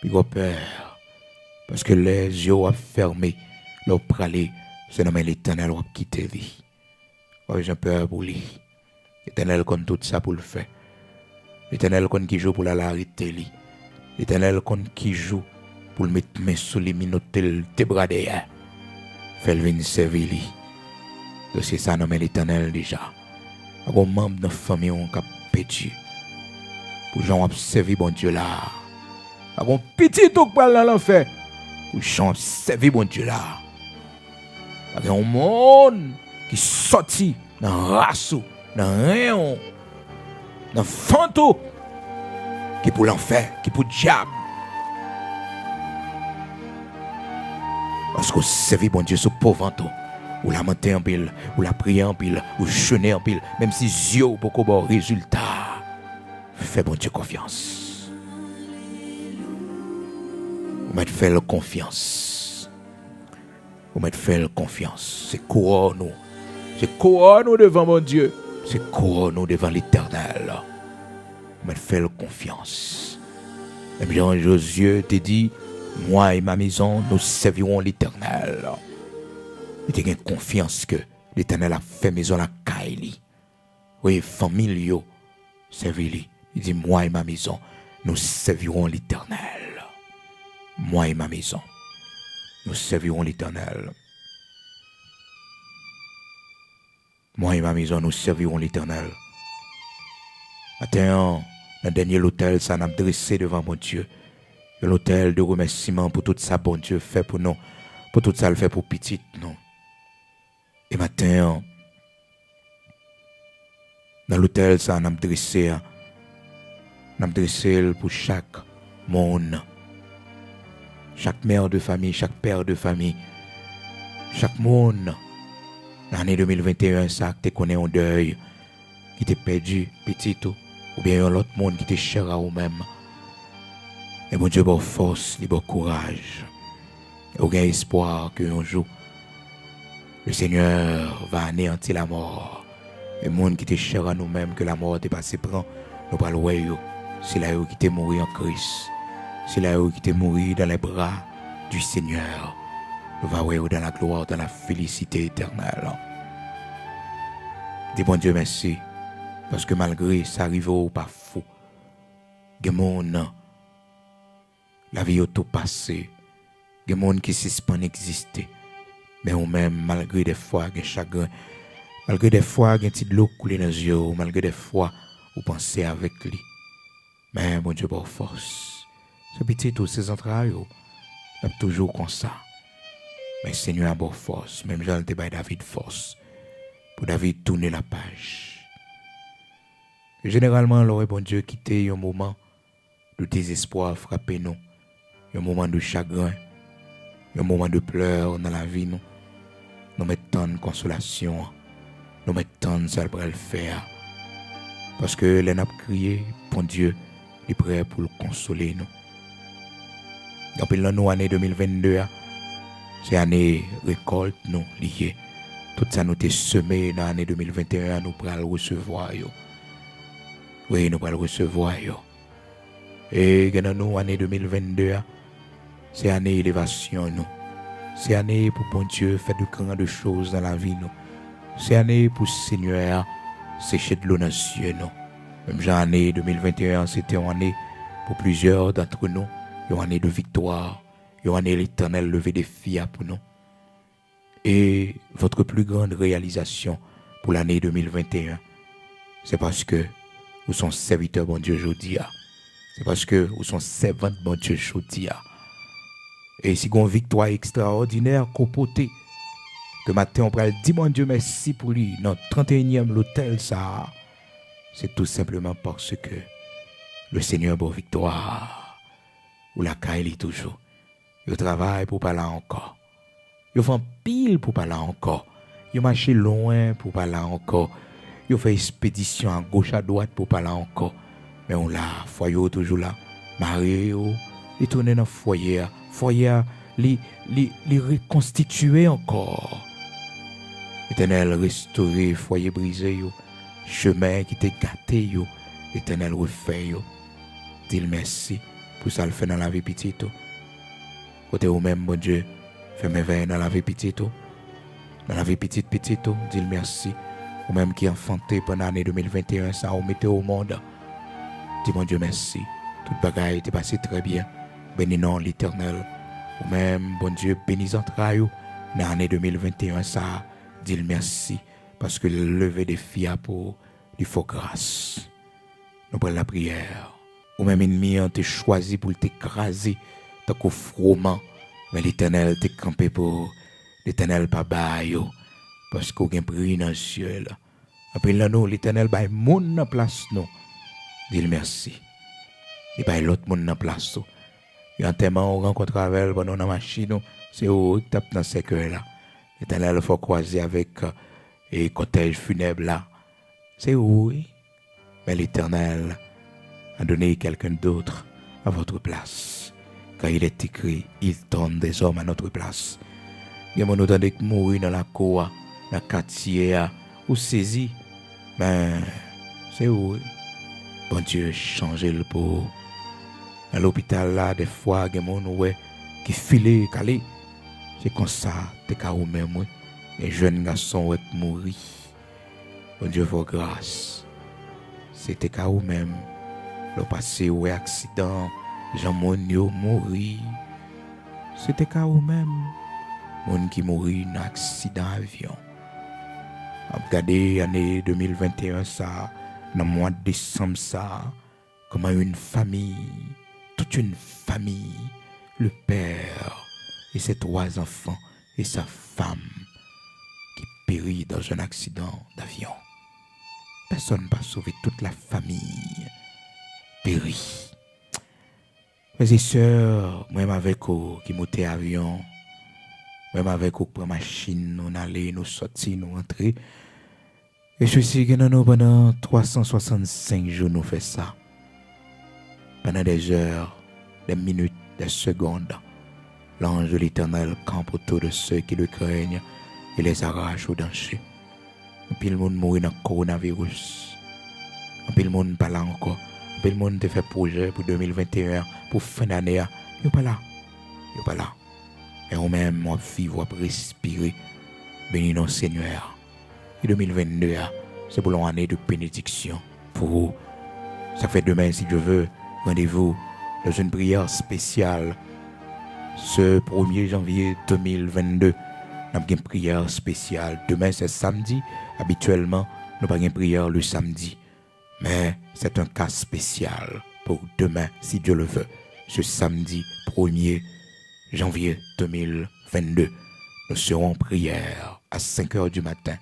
Puis il a peur. Parce que les yeux ont fermé, leur pralé, c'est nommé l'Éternel qui a quitté lui. J'ai peur pour lui. L'Éternel connaît tout ça pour le faire. L'Éternel qui joue pour la arrêter lui. L'Éternel qui joue pour le mettre main sous les minutes tes bras derrière. Fait venir servir lui. Donc c'est ça nommé l'Éternel déjà. Un membre de notre famille qui a péché. Pour gens observer bon Dieu là. Un petit tout qui dans l'enfer. Pour gens observer bon Dieu là. Un monde qui sorti dans race, dans rayon, dans fantôme, qui pour l'enfer, qui pour le diable. Parce que servir bon Dieu, ce pauvre fantôme, ou lamenter en pile, ou la prier en pile, ou jeûner en pile, même si Dieu pour qu'on bon résultat, fais bon Dieu confiance. Vous mettez faire confiance. Vous mettez faire confiance. C'est couronne nous. C'est couronne nous devant mon Dieu. C'est couronne nous devant l'Éternel. Vous mettez faire confiance. Et bien Josué te dit, moi et ma maison, nous servirons l'Éternel. Et tu as confiance que l'Éternel a fait maison à Kaili. Oui, famille, servis-lui. Il dit, moi et ma maison, nous servirons l'Éternel. Moi et ma maison, nous servirons l'Éternel. Moi et ma maison, nous servirons l'Éternel. Maintenant, dans le dernier hôtel, ça n'a dressé devant mon Dieu. L'hôtel de remerciement pour tout ça, bon Dieu, fait pour nous. Pour tout ça, le fait pour petit, non. Et maintenant, Dans l'hôtel, ça, on a dressé pour chaque monde, chaque mère de famille, chaque père de famille, chaque monde. L'année 2021, ça, tu connais un deuil, qui t'est perdu, petit tout, ou bien l'autre monde qui t'est cher à vous-même. Et bon Dieu, bonne force, bon courage. Et aucun espoir qu'un jour, le Seigneur va anéantir la mort. Le monde qui était cher à nous-mêmes, que la mort est passée prend, nous pas le voir. C'est là qui t'est mort en Christ. C'est là qui t'est mort dans les bras du Seigneur. Nous va voir dans la gloire, dans la félicité éternelle. Dis bon Dieu merci. Parce que malgré ça arrive au pas fou. Il y a des gens, la vie est tout passé. Il y a des gens qui suspendent exister. Mais ou même, malgré des fois, il y a chagrin. Malgré des fois, il y a un petit l'eau coulé dans les yeux. Malgré des fois, vous pensez avec lui. Mais bon Dieu, par force. Ce petit tout, ces entrailles, il y toujours comme ça. Mais Seigneur a bonne force. Même Jean le débat David force. Pour David tourner la page. Et généralement, l'aurait bon Dieu quitté un moment de désespoir frappé nous. Un moment de chagrin. Un moment de pleurs dans la vie nous. Nous mettons tant de consolation. Nous mettons tant de ça pour le faire. Parce que l'on a crié, bon Dieu, il est prêt pour le consoler nous. Depuis l'année année 2022, c'est année récolte nous liée. Tout ça nous est semé dans l'année 2021, nous pourrons le recevoir. Oui, nous pourrons le recevoir. Et dans nous, année 2022, c'est année élévation nous. C'est année pour bon Dieu faire de grandes choses dans la vie nous. C'est année pour Seigneur sécher de l'eau dans les yeux nous. Même genre année 2021, c'était une année pour plusieurs d'entre nous. Une année de victoire. Une année l'éternel levé des filles pour nous. Et votre plus grande réalisation pour l'année 2021, c'est parce que vous sont serviteurs bon Dieu aujourd'hui. C'est parce que vous sont servantes bon Dieu aujourd'hui. Et si vous avez une victoire extraordinaire comportée, que matin on peut dire mon Dieu merci pour lui, notre 31e l'hôtel ça, c'est tout simplement parce que le Seigneur bon victoire, ou la caille toujours, il travaille pour parler encore. Ils font pile pour pas là encore. Ils marchent loin pour pas là encore. Ils font expédition à gauche à droite pour pas là encore. Mais on l'a, foyer toujours là. Marié, ils tournent dans le foyer. Foyer, les reconstituer encore. Éternel restauré, foyer brisé, chemin qui était gâté, Éternel refait. Dis merci pour ça le fait dans la vie petite. Côté ou même, bon Dieu. Fais mes veilles dans la vie petite. Dans la vie petite, dis merci. Ou même qui enfanté pendant l'année 2021, ça a mis au monde. Dis mon Dieu merci. Toute bagaille était passé très bien. Béni non l'Éternel. Ou même, bon Dieu, bénis entrailles. Dans l'année 2021, ça dis merci. Parce que le lever des filles pour lui faut grâce. Nous prenons la prière. Ou même ennemi, on t'a choisi pour t'écraser. Tant qu'au froment. Mais l'Éternel t'est campé pour l'Éternel pas bail parce qu'on a pris dans le ciel. Après là nous l'Éternel bail moun dans place nous. Dis merci. Et bail l'autre moun dans place. Et en tellement on rencontre avec pendant la machine, c'est où tape dans ce cœur là. L'Éternel faut croiser avec et cortège funèbre là. C'est où mais l'Éternel a donné quelqu'un d'autre à votre place. Quand il est écrit, il donne des hommes à notre place. Il y a mon autant de mourir dans la cour, dans le quartier, ou saisi. Mais c'est où? Bon Dieu, changez le pour. À l'hôpital là, des fois, il y a mon qui filé, calé. C'est comme ça, t'es qu'à ou même, les jeunes garçons qui mourir. Bon Dieu, vos grâces. C'était qu'à ou même, le passé ou accident. Jean Monio mourit. C'était qu'à ou même. Moun qui mourit dans un accident d'avion. Regardez l'année 2021 ça, dans le mois de décembre ça, comment une famille, toute une famille, le père et ses 3 enfants et sa femme qui périt dans un accident d'avion. Personne pas sauvé, toute la famille périt. Mes et sœurs, moi avec vous qui montait avion, même avec vous prend machine, nous aller, nous sortir, nous rentrer. Et je suis que nous pendant 365 jours nous fait ça. Pendant des heures, des minutes, des secondes, l'ange de l'Éternel campe autour de ceux qui le craignent et les arrache au danger. Et puis le monde mourit dans le coronavirus. Et puis le monde pas là encore. Et puis le monde te fait projet pour 2021, pour fin d'année. Il pas là. Il pas là. Et on même, on vivre, on respirer. Béni non Seigneur. Et 2022, c'est pour l'année de bénédiction. Pour vous. Ça fait demain, si Dieu veut, rendez-vous dans une prière spéciale. Ce 1er janvier 2022, nous avons une prière spéciale. Demain, c'est samedi. Habituellement, nous n'avons pas une prière le samedi. Mais c'est un cas spécial pour demain, si Dieu le veut. Ce samedi 1er janvier 2022, nous serons en prière à 5 heures du matin.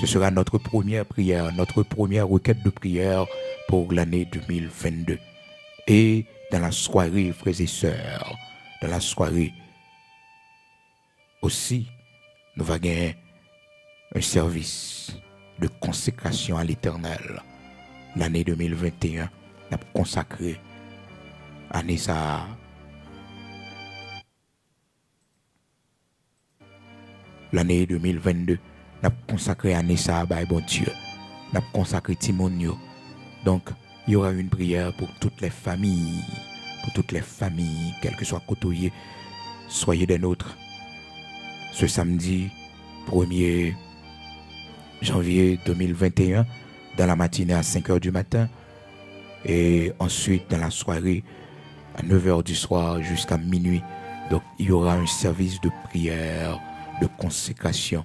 Ce sera notre première prière, notre première requête de prière pour l'année 2022. Et dans la soirée, frères et sœurs, dans la soirée aussi, nous allons gagner un service de consécration à l'Éternel. L'année 2021, nous avons consacré année ça. L'année 2022, nous avons consacré année ça à bon Dieu. Nous avons consacré Timonio. Donc, il y aura une prière pour toutes les familles, quelles que soient côtoyées, soyez des nôtres. Ce samedi 1er janvier 2021, dans la matinée à 5 heures du matin, et ensuite dans la soirée à 9 heures du soir jusqu'à minuit. Donc, il y aura un service de prière, de consécration.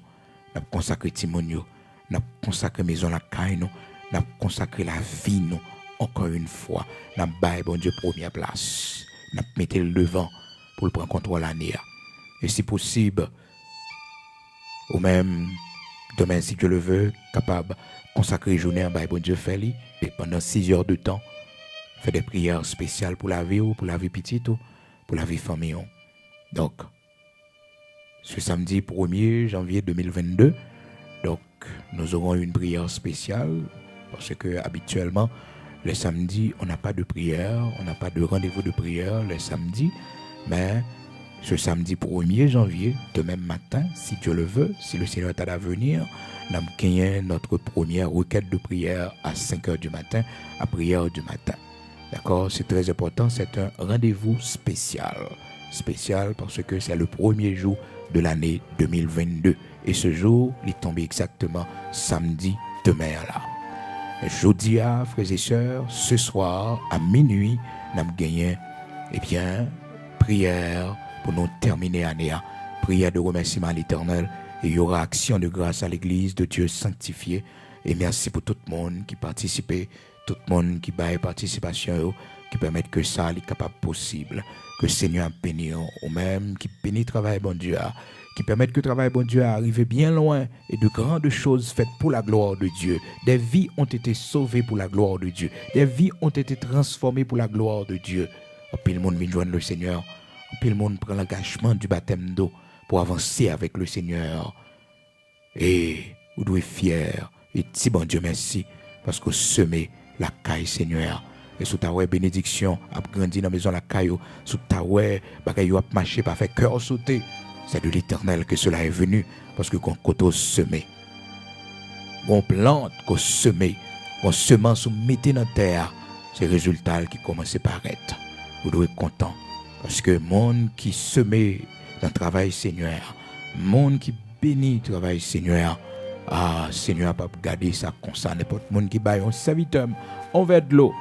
Nous avons consacré Timonio, nous avons consacré Maison la Caille, nous avons consacré la vie, nous. Encore une fois, nous avons baillé bon Dieu première place. Nous avons mis le devant pour le prendre contrôle l'année. Et si possible, ou même demain, si Dieu le veut, capable de consacrer une journée à baillé bon Dieu fait et pendant 6 heures de temps, faire des prières spéciales pour la vie, pour la vie petite, pour la vie famille. Donc, ce samedi 1er janvier 2022, donc, nous aurons une prière spéciale parce que habituellement, le samedi, on n'a pas de prière, on n'a pas de rendez-vous de prière le samedi, mais ce samedi 1er janvier, demain matin, si Dieu le veut, si le Seigneur est à venir, nous avons gagné notre première requête de prière à 5 heures du matin, à prière du matin. D'accord? C'est très important, c'est un rendez-vous spécial. Spécial parce que c'est le premier jour de l'année 2022. Et ce jour, il est tombé exactement samedi demain là. Jeudi, frères et sœurs, ce soir, à minuit, nous avons gagné, prière pour nous terminer l'année. Prière de remerciement à l'Éternel. Et il y aura action de grâce à l'Église de Dieu sanctifiée. Et merci pour tout le monde qui participait, tout le monde qui baille participation, qui permet que ça soit capable possible. Que le Seigneur bénisse, ou même qui bénit le travail bon Dieu, qui permettent que le travail bon Dieu arrive bien loin et de grandes choses faites pour la gloire de Dieu. Des vies ont été sauvées pour la gloire de Dieu. Des vies ont été transformées pour la gloire de Dieu. Et puis le monde vient joindre le Seigneur. Et puis le monde prend l'engagement du baptême d'eau pour avancer avec le Seigneur. Et vous devez être fiers. Et si bon Dieu merci parce que vous semez la caille Seigneur. Et sous ta bénédiction a grandi dans la maison la caille. Sous ta bagaille a marché par faire cœur sauter. C'est de l'Éternel que cela est venu, parce que quand on semé, on plante, qu'on semé, on semence, on mettait dans la terre, c'est le résultat qui commence à paraître. Vous devez être content, parce que le monde qui semé dans le travail Seigneur, le monde qui bénit le travail Seigneur, Seigneur pas garder ça comme ça, n'importe monde qui baille un serviteur, on verre de l'eau,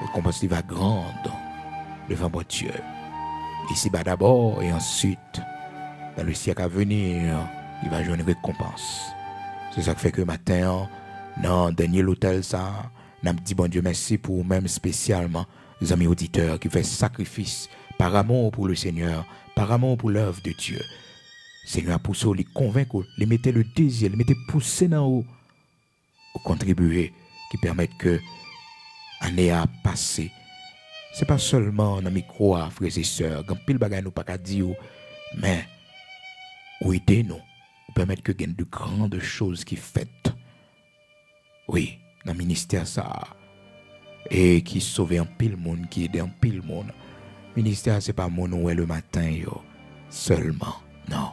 et qu'on pense qu'il va grande devant mon Dieu. Ici bas d'abord, et ensuite, dans le siècle à venir, il va jouer une récompense. C'est ça qui fait que matin, dans le dernier hôtel, ça, nous dit bon Dieu merci pour même spécialement les amis auditeurs qui font sacrifice par amour pour le Seigneur, par amour pour l'œuvre de Dieu. Seigneur a poussé, les convaincre, les mettait le désir, les mettait pousser dans haut ou contribuer, qui permettent que l'année a passé. Ce n'est pas seulement dans le micro, frères et sœurs, quand pile bagay nous pas qu'à dire, mais ou aider nous, ou permettre que gagne de grandes choses qui faites. Oui, dans le ministère ça, et qui sauve un pile monde, qui aide un pile monde. Le ministère, ce n'est pas mon noué le matin, yo, seulement. Non.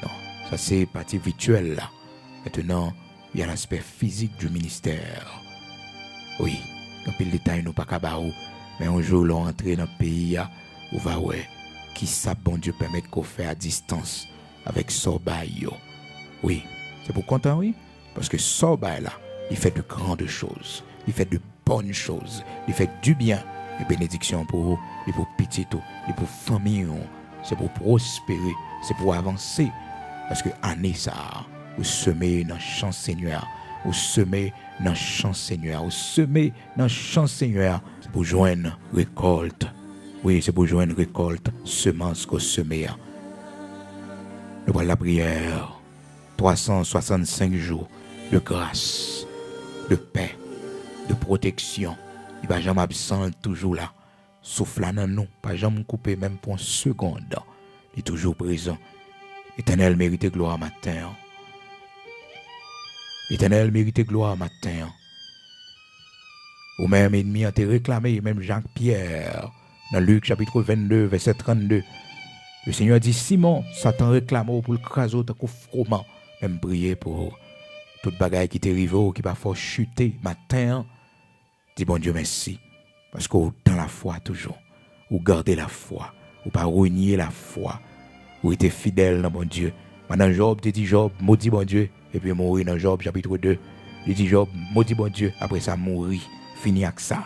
Non. Ça, c'est partie virtuelle là. Maintenant, il y a l'aspect physique du ministère. Oui. Un pile détail, nous pas qu'à barou. Mais un jour, l'on entre dans le pays, on va ouais, qui ça, bon Dieu, permet qu'on fait à distance avec Sorbay. Oui. C'est pour content, oui. Parce que Sorbay là, il fait de grandes choses. Il fait de bonnes choses. Il fait du bien. Et bénédiction pour vous, et pour petit tout, et pour famille. C'est pour prospérer. C'est pour avancer. Parce que année ça, vous semez dans le champ Seigneur. Vous semez dans le champ Seigneur. Vous semez dans le champ Seigneur. C'est pour joindre récolte. Oui, c'est pour joindre récolte, semence qu'on semé. Nous voilà la prière. 365 jours de grâce, de paix, de protection. Il va jamais absent, toujours là. Soufflant dans nous, pas jamais coupé même pour une seconde. Il est toujours présent. Éternel mérite gloire matin. Éternel mérite gloire matin. Ou même ennemi a été réclamé, même Jacques-Pierre, dans Luc chapitre 22, verset 32. Le Seigneur dit, Simon, Satan réclame pour le craser tant qu'au froment. Même prier pour toute bagaille qui t'est arrivé, qui va faire chuter matin. Dis bon Dieu merci. Parce que dans la foi toujours, ou gardez la foi, ou pas renier la foi, ou était fidèle dans bon Dieu. Maintenant Job te dit Job, maudit bon Dieu, et puis mourir dans Job chapitre 2. Il dit Job, maudit bon Dieu, après ça mourir, fini avec ça.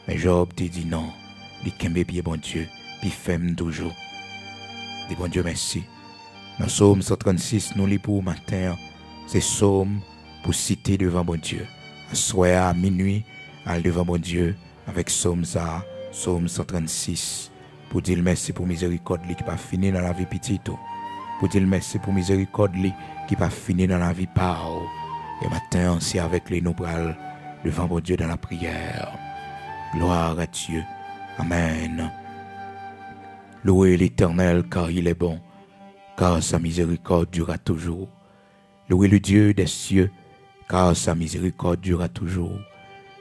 Mais Job te dit non, il kembe bien bon Dieu, puis ferme toujours. Dis bon Dieu merci. Dans Psaume 136, nous lisons pour matin, c'est Psaume pour citer devant bon Dieu. À soir, à minuit, à devant bon Dieu, avec Psaume 136, pour dire merci pour miséricorde qui pas fini dans la vie petite. Pour dire merci pour miséricorde qui pas fini dans la vie par. Et matin, c'est avec les nous pral devant bon Dieu dans la prière. Gloire à Dieu. Amen. Louez l'Éternel car il est bon, car sa miséricorde durera toujours. Louez le Dieu des cieux, car sa miséricorde durera toujours.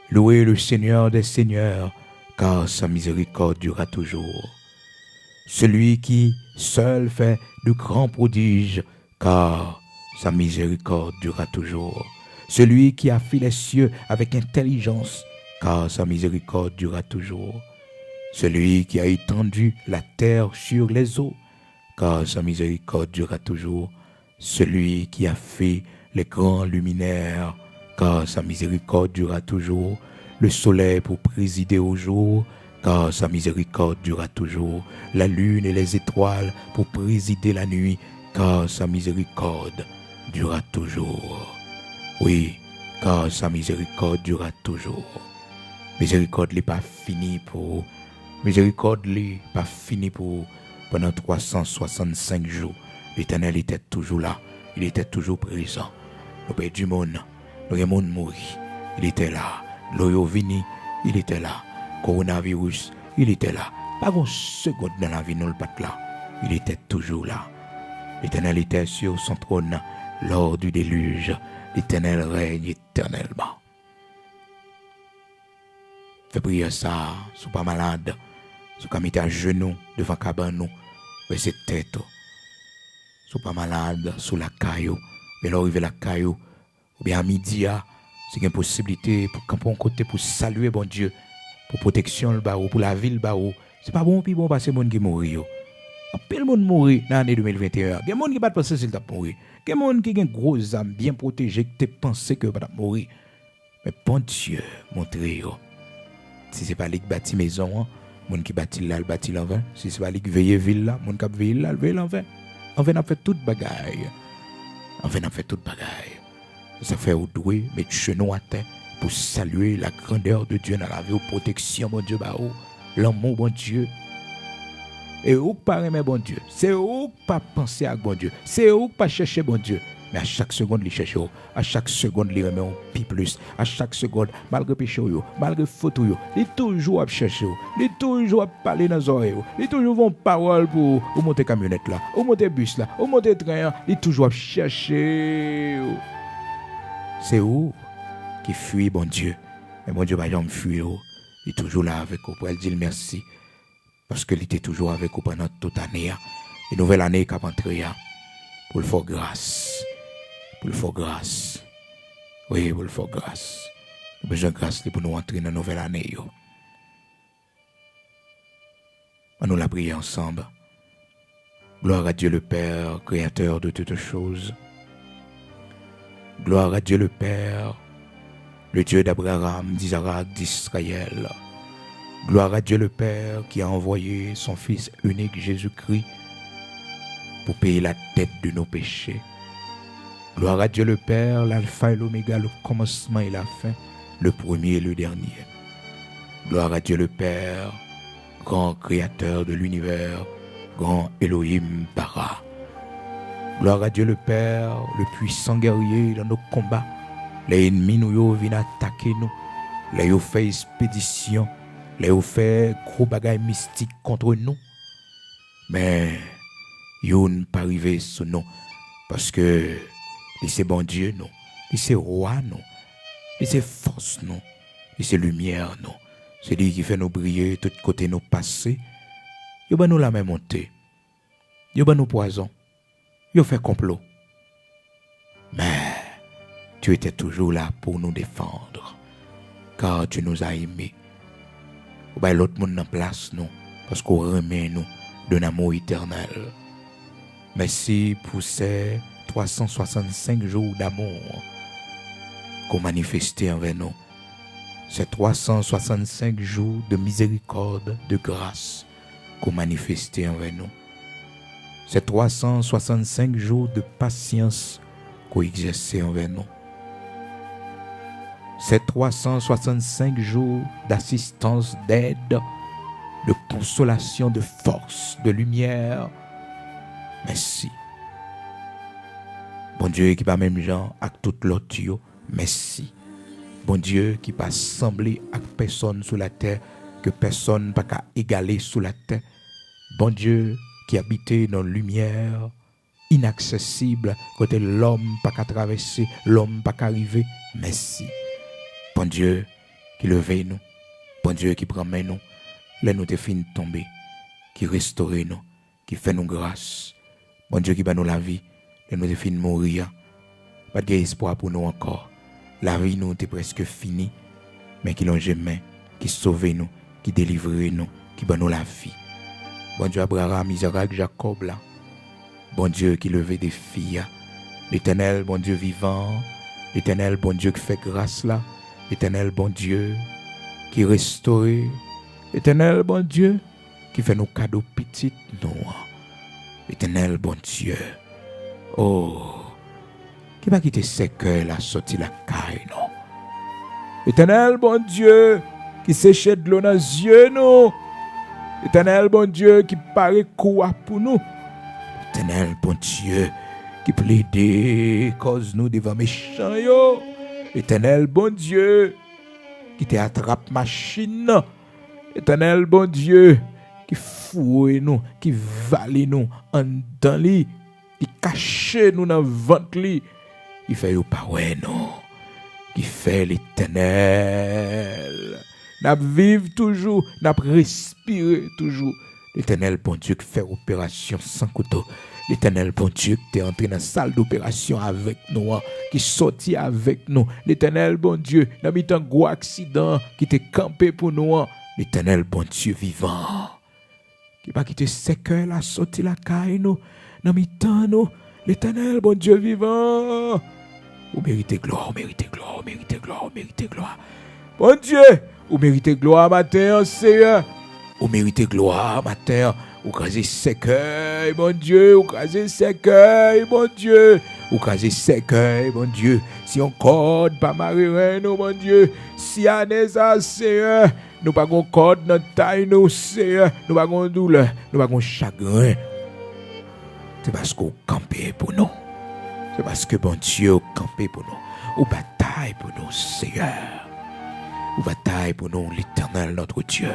Louez le Seigneur des seigneurs, car sa miséricorde durera toujours. Celui qui seul fait de grands prodiges, car sa miséricorde durera toujours. Celui qui a fait les cieux avec intelligence, car sa miséricorde durera toujours. Celui qui a étendu la terre sur les eaux, car sa miséricorde durera toujours. Celui qui a fait les grands luminaires, car sa miséricorde durera toujours. Le soleil pour présider au jour, car sa miséricorde durera toujours. La lune et les étoiles pour présider la nuit, car sa miséricorde durera toujours. Oui, car sa miséricorde durera toujours. Miséricorde n'est pas finie pour. Miséricorde n'est pas finie pour. Pendant 365 jours, l'Éternel était toujours là. Il était toujours présent. Nous payons du monde. Nous avons mort. Il était là. L'eau vini. Il était là. Coronavirus. Il était là. Pas une seconde dans la vie, nous le pas là. Il était toujours là. L'Éternel était sur son trône lors du déluge. L'Éternel règne éternellement. Fais prier ça. Sois pas malade. Sois pas mis à genoux devant cabane. Baissez tête. Sois pas malade sous la caillou. Mais là, arrive la caillou. Ou bien à midi, c'est une possibilité pour camper un côté pour saluer bon Dieu. Pour protection le barreau, pour la ville le barreau. C'est pas bon, puis bon, parce que les gens qui mourent. Peu de monde mourir dans l'année 2021. Il y a des gens qui ne pas penser qu'ils vont mourir. Il y a des gens qui ont une grosse âme bien protégée, qui te pensent qu'ils vont mourir. Mais bon Dieu, montrez-vous. Si ce n'est pas lui qui bâtit maison, les gens qui bâtit là, le bâtit en vain. Si ce n'est pas lui qui veille ville là, les gens qui veillent là, le veillent en vain. En vain, on fait toute bagaille. En vain, on fait toute bagaille. Ça fait au doué, mettre genou à terre pour saluer la grandeur de Dieu dans la vie, protection, mon Dieu, l'amour, bon Dieu. Et où pas aimer bon Dieu. C'est où pas penser à bon Dieu. C'est où pas chercher bon Dieu. Mais à chaque seconde, il cherche. À chaque seconde, il remet un pi plus. À chaque seconde, malgré péché, malgré photo, il est toujours à chercher. Il est toujours à parler dans les oreilles. Il est toujours une parole pour monter camionnette là, ou monter bus là, ou monter train. Il est toujours à chercher. C'est où qui fuit, bon Dieu. Mais bon Dieu, par exemple, fuit. Il est toujours là avec vous. Pour elle dire merci. Parce qu'il était toujours avec vous pendant toute l'année. Une nouvelle année qui a entré. Pour le faire grâce. Pour le faire grâce. Oui, pour le faire grâce. Nous avons besoin de grâce pour nous entrer dans la nouvelle année. On nous l'a prié ensemble. Gloire à Dieu le Père, créateur de toutes choses. Gloire à Dieu le Père, le Dieu d'Abraham, d'Isaac, d'Israël. Gloire à Dieu le Père qui a envoyé son Fils unique Jésus-Christ pour payer la dette de nos péchés. Gloire à Dieu le Père, l'alpha et l'oméga, le commencement et la fin, le premier et le dernier. Gloire à Dieu le Père, grand créateur de l'univers, grand Elohim Bara. Gloire à Dieu le Père, le puissant guerrier dans nos combats. Les ennemis nous viennent attaquer nous. Les ont fait expédition. Les ont fait gros bagailles mystiques contre nous. Mais ils n'ont pas arrivé sur nous. Parce que c'est bon Dieu nous. C'est roi nous. C'est force nous. C'est lumière nous. C'est lui qui fait nous briller de tous côtés nous passer. Il va nous la même montée. Il va nous poison. Il fait complot. Mais tu étais toujours là pour nous défendre. Car tu nous as aimés. Ou bien l'autre monde en place nous. Parce qu'on remet nous d'un amour éternel. Merci pour ces 365 jours d'amour qu'on manifestait envers nous. Ces 365 jours de miséricorde, de grâce qu'on manifestait envers nous. Ces 365 jours de patience qu'on exerçait envers nous. Ces 365 jours d'assistance, d'aide, de consolation, de force, de lumière. Merci. Bon Dieu qui pas même gens avec tout l'autre, merci. Bon Dieu qui pas semblé à personne sur la terre, que personne pas qu'à égaler sur la terre. Bon Dieu qui habitait dans la lumière, inaccessible, côté l'homme pas qu'à traverser, l'homme pas qu'à arriver. Merci. Bon Dieu qui levait nous, bon Dieu qui promène nous, là nous te fin tomber, qui restaure nous, qui fait nous grâce. Bon Dieu qui bat nous la vie, là nous te fin mourir. Pas de espoir pour nous encore. La vie nous était presque finie, mais qui l'ont jamais, qui sauve nous, qui délivre nous, qui bat nous la vie. Bon Dieu Abraham, Isaac, Jacob là. Bon Dieu qui levait des filles. L'Éternel, bon Dieu vivant. L'Éternel, bon Dieu qui fait grâce là. L'Éternel, bon Dieu qui restaure. L'Éternel, bon Dieu qui fait nos cadeaux petits nous. L'Éternel, bon Dieu. Oh, qui va quitter ses cœurs là, sortir la caille non. L'Éternel, bon Dieu qui sèche de l'eau dans les yeux nous. L'Éternel, bon Dieu qui paraît quoi pour nous. L'Éternel, bon Dieu qui plaide cause nous devant méchants yo. L'Éternel, bon Dieu qui te attrape machine. L'Éternel, bon Dieu qui fouille nous, qui vale nous en dans li, qui cache nous dans ventre li, qui fait yo pas ouais non, qui fait l'Éternel. N'a vivre toujours, n'a respirer toujours. L'Éternel, bon Dieu, qui fait opération sans couteau. L'Éternel, bon Dieu, qui est entré dans la salle d'opération avec nous, qui sorti avec nous. L'Éternel, bon Dieu, n'a mis un gros accident, qui t'est campé pour nous. L'Éternel, bon Dieu, vivant, qui va quitter ses cœurs, la sorti la caille, nous, n'a mis tant nous. L'Éternel, bon Dieu, vivant. Vous méritez gloire, vous méritez gloire, vous méritez gloire, vous méritez gloire. Bon Dieu, vous méritez gloire matin, Seigneur. Vous méritez gloire matin. Vous crasez sécueil, mon Dieu. Vous crasez sécueil, mon Dieu. Vous crasez sécueil, mon Dieu. Si on corde, pas marrer, nous, mon Dieu. Si on est ça, Seigneur. Nous pas de corde dans taille, nous, Seigneur. Nous pas de douleur. Nous pas de chagrin. C'est parce qu'on campait pour nous. C'est parce que bon Dieu a campé pour nous. Ou bataille pour nous, Seigneur. Ou bataille pour nous, l'Éternel, notre Dieu.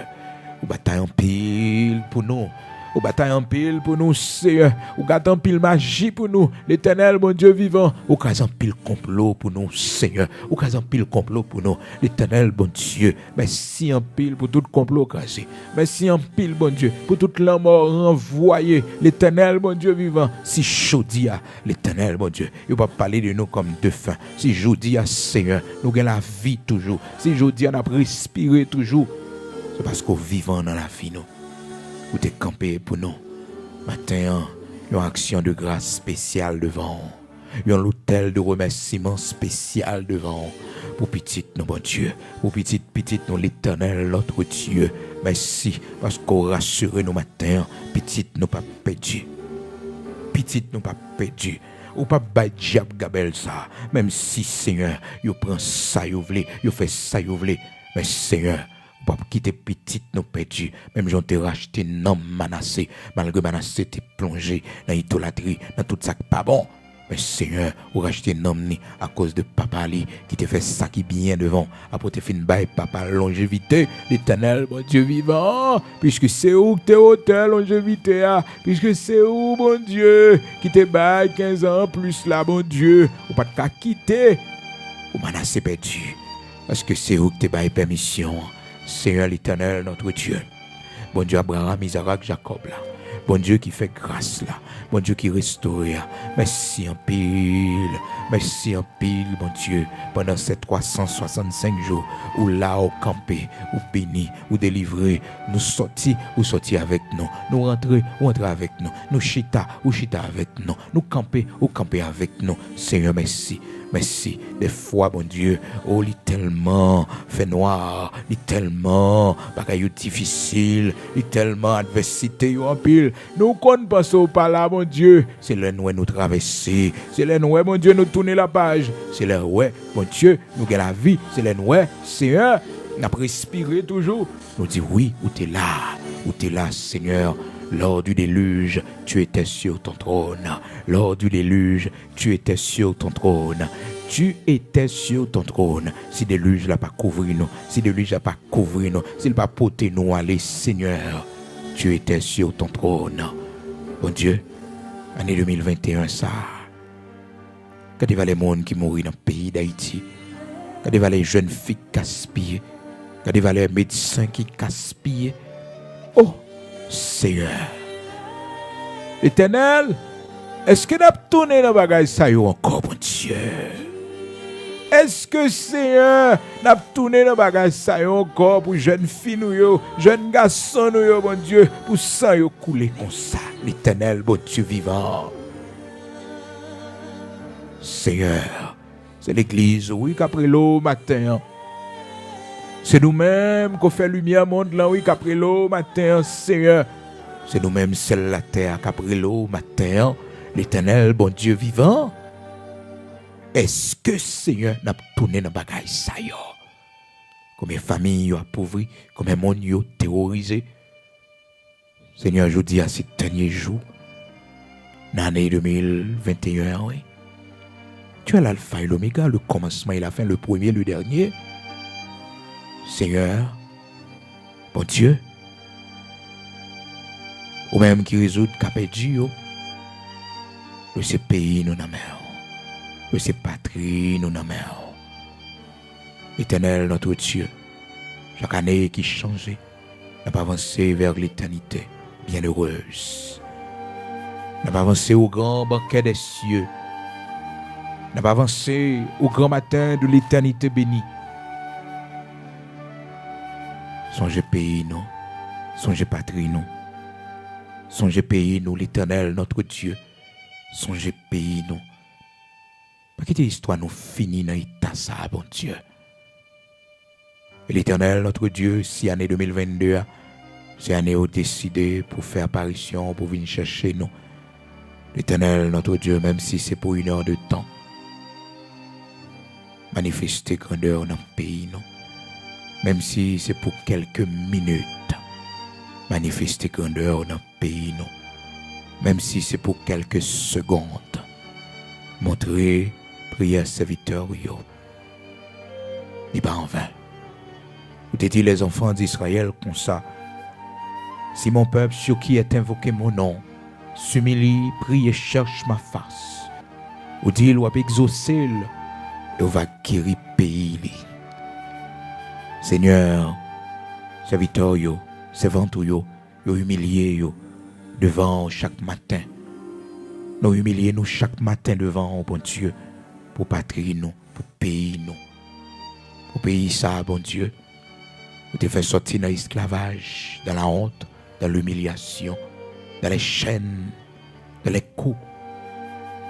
Ou bataille en pile pour nous. Ou bataille en pile pour nous, Seigneur. Ou gâte en pile magie pour nous, l'Éternel, mon Dieu vivant. Ou gâte en pile complot pour nous, Seigneur. Ou gâte en pile complot pour nous, l'Éternel, bon Dieu. Merci en pile pour tout complot cassé. Merci en pile, bon Dieu, pour toute la mort renvoyée, l'Éternel, bon Dieu vivant. Si Jodia, l'Éternel, bon Dieu, il va parler de nous comme de faim. Si Jodia, Seigneur, nous avons la vie toujours. Si Jodia, nous avons respiré toujours. C'est parce qu'on vivant dans la vie, nous. Ou t'es campé pour nous. Matin, une action de grâce spéciale devant. Un hôtel de remerciement spécial devant. Pour petite, nous, bon Dieu. Pour petite, nous, l'Éternel, notre Dieu. Merci, parce qu'on rassure nous matin. Petite, nous pas perdu. Petite, nous pas perdu. Ou pas bas diable gabel ça. Même si, Seigneur, you prend ça, you voulez, you fait ça, you voulez. Mais Seigneur, pas quitter petite nous perdu. Même j'en t'ai racheté non Manassé. Malgré Manassé t'es plongé dans l'idolâtrie, dans tout ça qui pas bon. Mais Seigneur, ou racheté non ni à cause de papa Ali qui te fait ça qui bien devant. Après te fin bail papa longévité, l'Éternel, bon Dieu vivant. Puisque c'est où que t'es hôtel longévité, puisque c'est où, bon Dieu, qui te bail 15 ans plus là, bon Dieu. Ou pas de quitter. Ou Manassé perdu. Parce que c'est où que t'es bail permission. Seigneur l'Éternel, notre Dieu. Bon Dieu Abraham, Isaac, Jacob là. Bon Dieu qui fait grâce là. Bon Dieu qui restaure. Merci en pile. Merci en pile, bon Dieu. Pendant ces 365 jours où là, au campé, ou béni, ou délivré, nous sortis, ou sortis avec nous. Nous rentrer, ou rentrer avec nous. Nous chita, ou chita avec nous. Nous camper, ou camper avec nous. Seigneur, merci. Merci. Des fois, bon Dieu, oh, il est tellement fait noir, il est tellement bagaille difficile, il est tellement adversité en pile. Nous ne passons pas là, mon Dieu. C'est là nous traverser. C'est là nous, mon Dieu, nous tourner la page. C'est là où, mon Dieu, nous gagnons la vie. C'est là nous, Seigneur, nous avons respiré toujours. Nous disons oui, où tu es là, Seigneur. Lors du déluge, tu étais sur ton trône. Lors du déluge, tu étais sur ton trône. Tu étais sur ton trône. Si le déluge n'a pas couvert nous, si le déluge n'a pas couvert nous, s'il n'a pas porté nous aller, Seigneur, tu étais sur ton trône. Bon Dieu, année 2021, ça. Quand il y a les gens qui mourent dans le pays d'Haïti, quand il y a les jeunes filles qui gaspillent, quand il y a les médecins qui gaspillent, oh! Seigneur, l'Éternel, est-ce que nous avons tourné dans le bagage ça encore, mon Dieu? Est-ce que, Seigneur, nous avons tourné dans le bagage ça encore pour jeunes filles, jeunes garçons, mon Dieu, pour ça couler comme ça, l'Éternel, mon Dieu vivant? Seigneur, c'est l'église, oui, qu'après l'eau matin. C'est nous-mêmes qu'on fait lumière au monde là, oui, qu'après l'eau matin, Seigneur. C'est nous-mêmes, celle la terre, qu'après l'eau matin, l'Éternel, bon Dieu vivant. Est-ce que, Seigneur, n'a tourné dans le bagage ça, yo? Combien de familles yo appauvries, combien de monde yo terrorisé? Seigneur, je dis à ces derniers jours, dans l'année 2021, oui. Tu es l'alpha et l'oméga, le commencement et la fin, le premier, le dernier. Seigneur, bon Dieu, ou même qui résout capédi, le ce pays nous n'amène, le ce patrie nous n'amène. Éternel notre Dieu, chaque année qui change, n'a pas avancé vers l'éternité bienheureuse, n'a pas avancé au grand banquet des cieux, n'a pas avancé au grand matin de l'éternité bénie. Songez pays nous, songez patrie nous, songez pays nous, l'Éternel notre Dieu, songez pays nous. Pas que l'histoire nous finit dans l'état ça, bon Dieu. Et l'Éternel notre Dieu, si année 2022, c'est année où décidé pour faire apparition, pour venir chercher nous. L'Éternel notre Dieu, même si c'est pour 1 heure de temps, manifester grandeur dans le pays nous. Même si c'est pour quelques minutes, manifester grandeur dans le pays, non. Même si c'est pour quelques secondes, Montrer, prière serviteur, yo. N'est pas en vain. Vous te dit les enfants d'Israël comme ça. Si mon peuple sur qui est invoqué mon nom, s'humilie, prie et cherche ma face. Ou dit, il va exaucer, et on va guérir pays. Seigneur, serviteur, yo, servant, yo humilié, yo, devant chaque matin. Nous humilier nous chaque matin devant, oh bon Dieu, pour patrie nous, pour pays nous. Pour pays ça, bon Dieu. Vous te fait sortir dans l'esclavage, dans la honte, dans l'humiliation, dans les chaînes, dans les coups.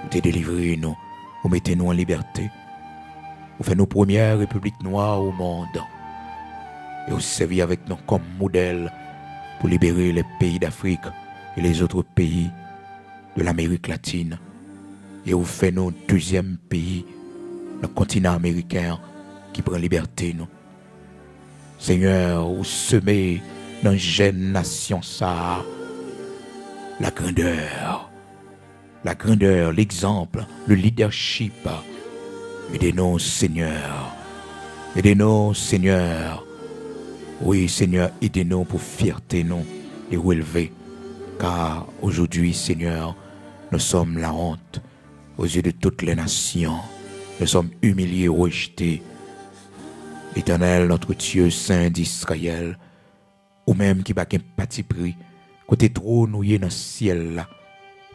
Vous te délivré nous, vous mettez nous en liberté. Vous faites nos premières républiques noires au monde. Et vous servez avec nous comme modèle pour libérer les pays d'Afrique et les autres pays de l'Amérique latine. Et vous faites nos deuxième pays, le continent américain, qui prend liberté, nous. Seigneur, vous semez dans la jeune nation ça, la grandeur, l'exemple, le leadership. Aidez-nous, Seigneur. Aidez-nous, Seigneur. Oui, Seigneur, aidez-nous pour fierté, nous, et relever. Car aujourd'hui, Seigneur, nous sommes la honte aux yeux de toutes les nations. Nous sommes humiliés, rejetés. L'Éternel, notre Dieu saint d'Israël, ou même qui va qu'un petit prix, côté trop nous dans le ciel là,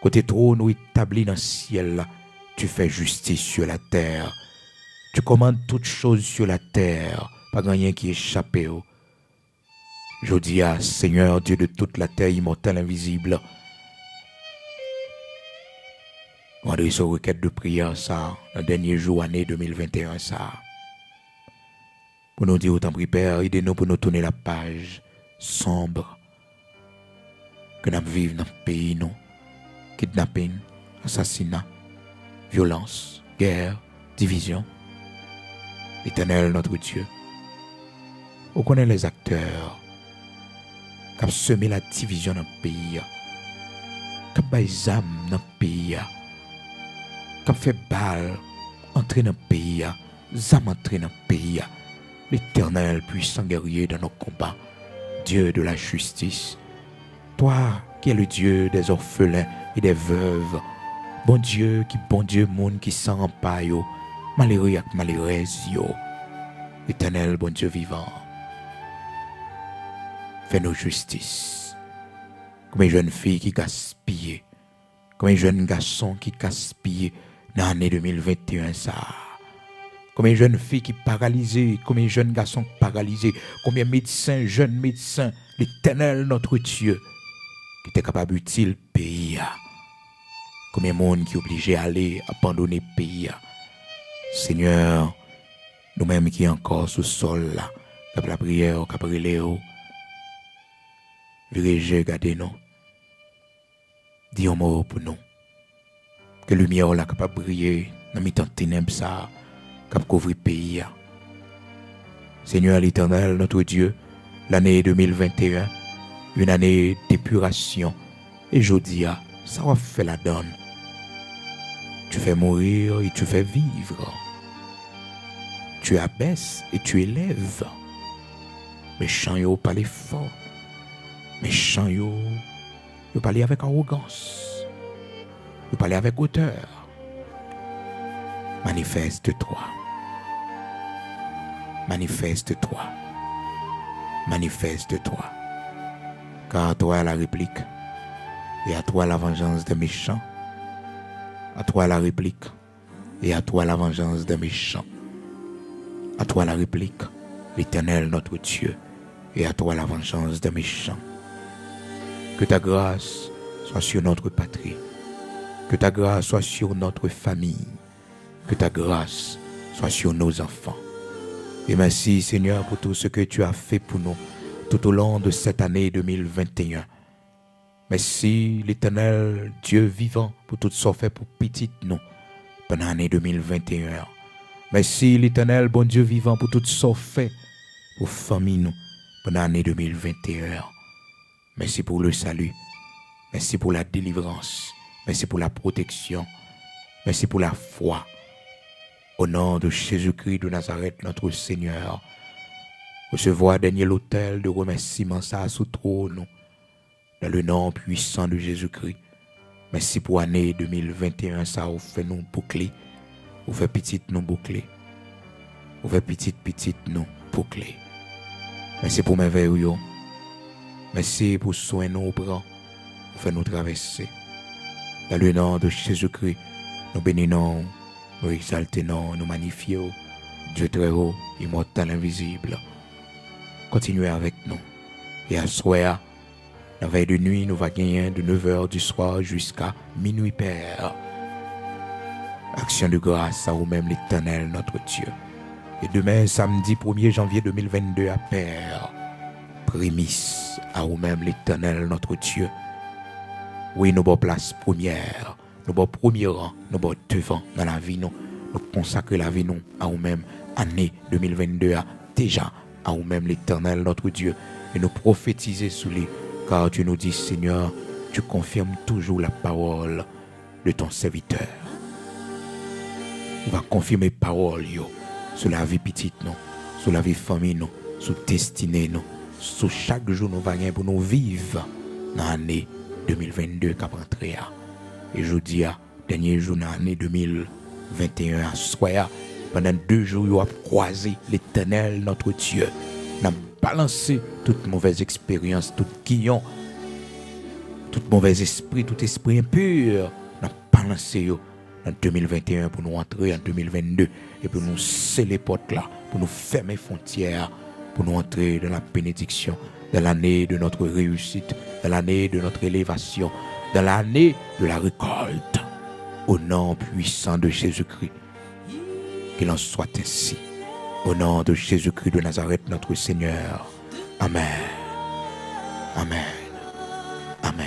côté trop nous établi dans le ciel là, tu fais justice sur la terre. Tu commandes toutes choses sur la terre, pas rien qui échappe. Je dis à Seigneur Dieu de toute la terre immortelle invisible, on adresse aux requêtes de prière ça, le dernier jour année 2021 ça. Pour nous dire autant Père, aidez-nous pour nous tourner la page sombre que nous vivons dans le pays, nous. Kidnapping, assassinat, violence, guerre, division. L'Éternel, notre Dieu. On connaît les acteurs qui ont semé la division dans le pays, qui ont fait des âmes dans le pays, qui ont fait balles entrer dans le pays, des âmes entrer dans le pays. L'Éternel puissant guerrier dans nos combats, Dieu de la justice, toi qui es le Dieu des orphelins et des veuves, bon Dieu monde qui s'en rempart, malheureux et malheureuse, Éternel, bon Dieu vivant, fais-nous justice, comme une jeune fille qui gaspille, comme un jeune garçon qui gaspille dans l'année 2021 ça. Combien de jeunes filles qui paralysées, combien de jeunes garçons paralysés, combien de médecins, jeunes médecins, l'Éternel notre Dieu, qui était capable d'utiliser le pays. Combien de monde qui est obligé d'aller abandonner le pays. Seigneur, nous-mêmes qui sommes encore sous le sol, là, qui la prière, qui avons Léo, virez, regardez-nous. Dis un mot pour nous. Que la lumière là capable de briller dans les ténèbres ça. Cap couvrir le pays. Seigneur l'Éternel, notre Dieu, l'année 2021, une année d'épuration. Et je dis, ça va faire la donne. Tu fais mourir et tu fais vivre. Tu abaisses et tu élèves. Méchant yo parle fort. Méchant yo parle avec arrogance. Yo parle avec hauteur. Manifeste-toi. Manifeste-toi. Manifeste-toi. Car à toi la réplique. Et à toi la vengeance des méchants. À toi la réplique. Et à toi la vengeance des méchants. À toi la réplique, l'Éternel notre Dieu. Et à toi la vengeance des méchants. Que ta grâce soit sur notre patrie. Que ta grâce soit sur notre famille. Que ta grâce soit sur nos enfants. Et merci Seigneur pour tout ce que tu as fait pour nous tout au long de cette année 2021. Merci l'Éternel Dieu vivant pour tout ce fait pour petite nous pendant l'année 2021. Merci l'Éternel bon Dieu vivant pour tout ce fait pour famille nous pendant l'année 2021. Merci pour le salut. Merci pour la délivrance. Merci pour la protection. Merci pour la foi. Au nom de Jésus-Christ de Nazareth, notre Seigneur, recevoir dernier l'autel de remerciement ça sous trône, dans le nom puissant de Jésus-Christ. Merci pour l'année 2021, ça vous fait nous boucler, vous fait petite nous boucler, vous fait petite nous boucler. Merci pour mes veilles, merci pour soin nous bras, vous fait nous traverser. Dans le nom de Jésus-Christ, nous bénissons, nous exaltons, nous magnifions, Dieu très haut, immortel, invisible. Continuez avec nous. Et à soir, la veille de nuit, nous va gagner de 9h du soir jusqu'à minuit, Père. Action de grâce à vous-même, l'Éternel, notre Dieu. Et demain, samedi 1er janvier 2022, à Père, prémisse à vous-même, l'Éternel, notre Dieu. Oui, nous avons place première, nous avons premier rang, nous avons devant dans la vie, nous consacrer la vie nous à vous-même, année 2022, à déjà à vous-même, l'Éternel, notre Dieu, et nous prophétiser sous les, car tu nous dis, Seigneur, tu confirmes toujours la parole de ton serviteur. On va confirmer parole sur la vie petite, nous, sur la vie famille, nous, sur destinée, nous, sur chaque jour nous va pour nous vivre dans l'année 2022 qui a rentré. Et je dis, dernier jour dans l'année 2021, à soir, pendant 2 jours, nous avons croisé l'Éternel, notre Dieu. Nous avons balancé toute mauvaise expérience, tout guillon, tout mauvais esprit, tout esprit impur. Nous avons balancé en 2021 pour nous entrer en 2022 et pour nous sceller les portes là, pour nous fermer les frontières, pour nous entrer dans la bénédiction, dans l'année de notre réussite, dans l'année de notre élévation, dans l'année de la récolte. Au nom puissant de Jésus-Christ. Qu'il en soit ainsi. Au nom de Jésus-Christ de Nazareth, notre Seigneur. Amen. Amen. Amen.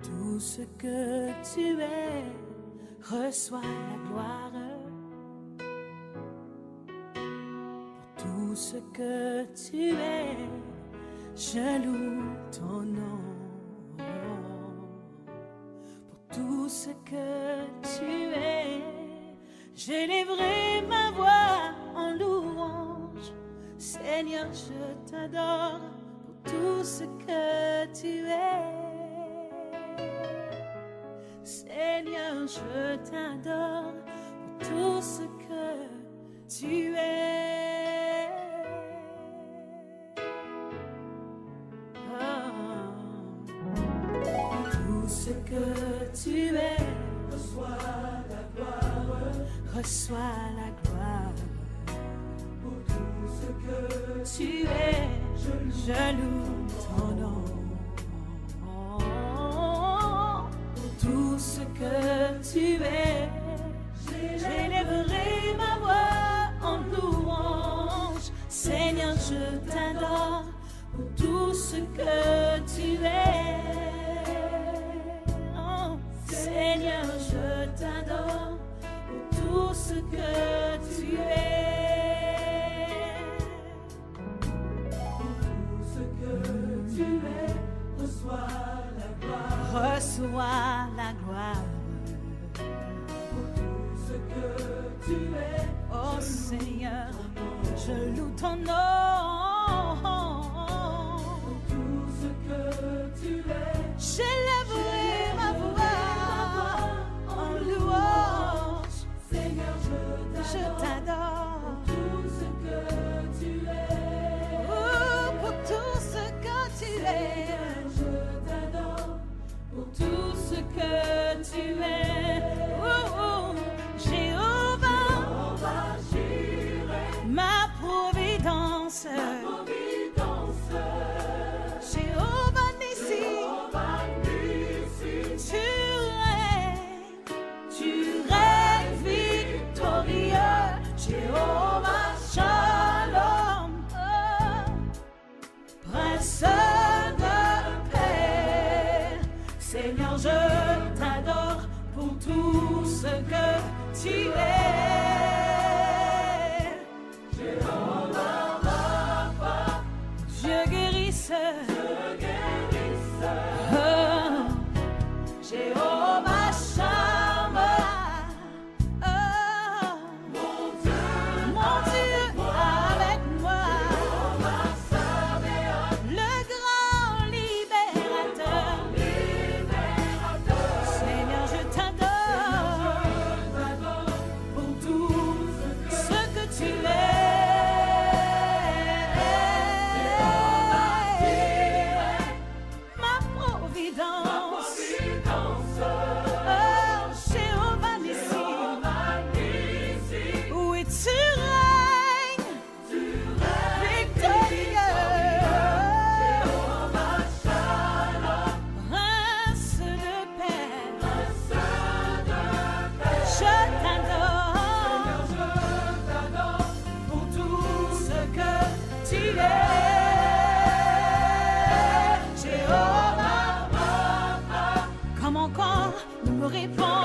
Tout ce que tu es, reçois la gloire. Pour tout ce que tu es, je loue ton nom. Pour tout ce que tu es, j'élèverai ma voix en louange. Seigneur, je t'adore pour tout ce que tu es. Seigneur, je t'adore pour tout ce que tu es. Oh. Tout ce que tu es, reçois la gloire. Reçois la gloire. Pour tout ce que tu es, je loue ton nom. Tout ce que tu es, j'élèverai ma voix en louange. Seigneur, je t'adore pour tout ce que tu es. Oh, Seigneur, je t'adore pour tout ce que tu es. Pour tout ce que tu es, reçois la gloire. Reçois la gloire. Pour tout ce que tu es, oh Seigneur, je loue ton nom. Pour tout ce que tu es, j'élèverai ma voix en louange. Seigneur, je t'adore. Pour tout ce que tu es, oh, pour tout ce que tu es, je t'adore. Pour tout ce que tu es, oh, Jéhovah, ma providence. répandre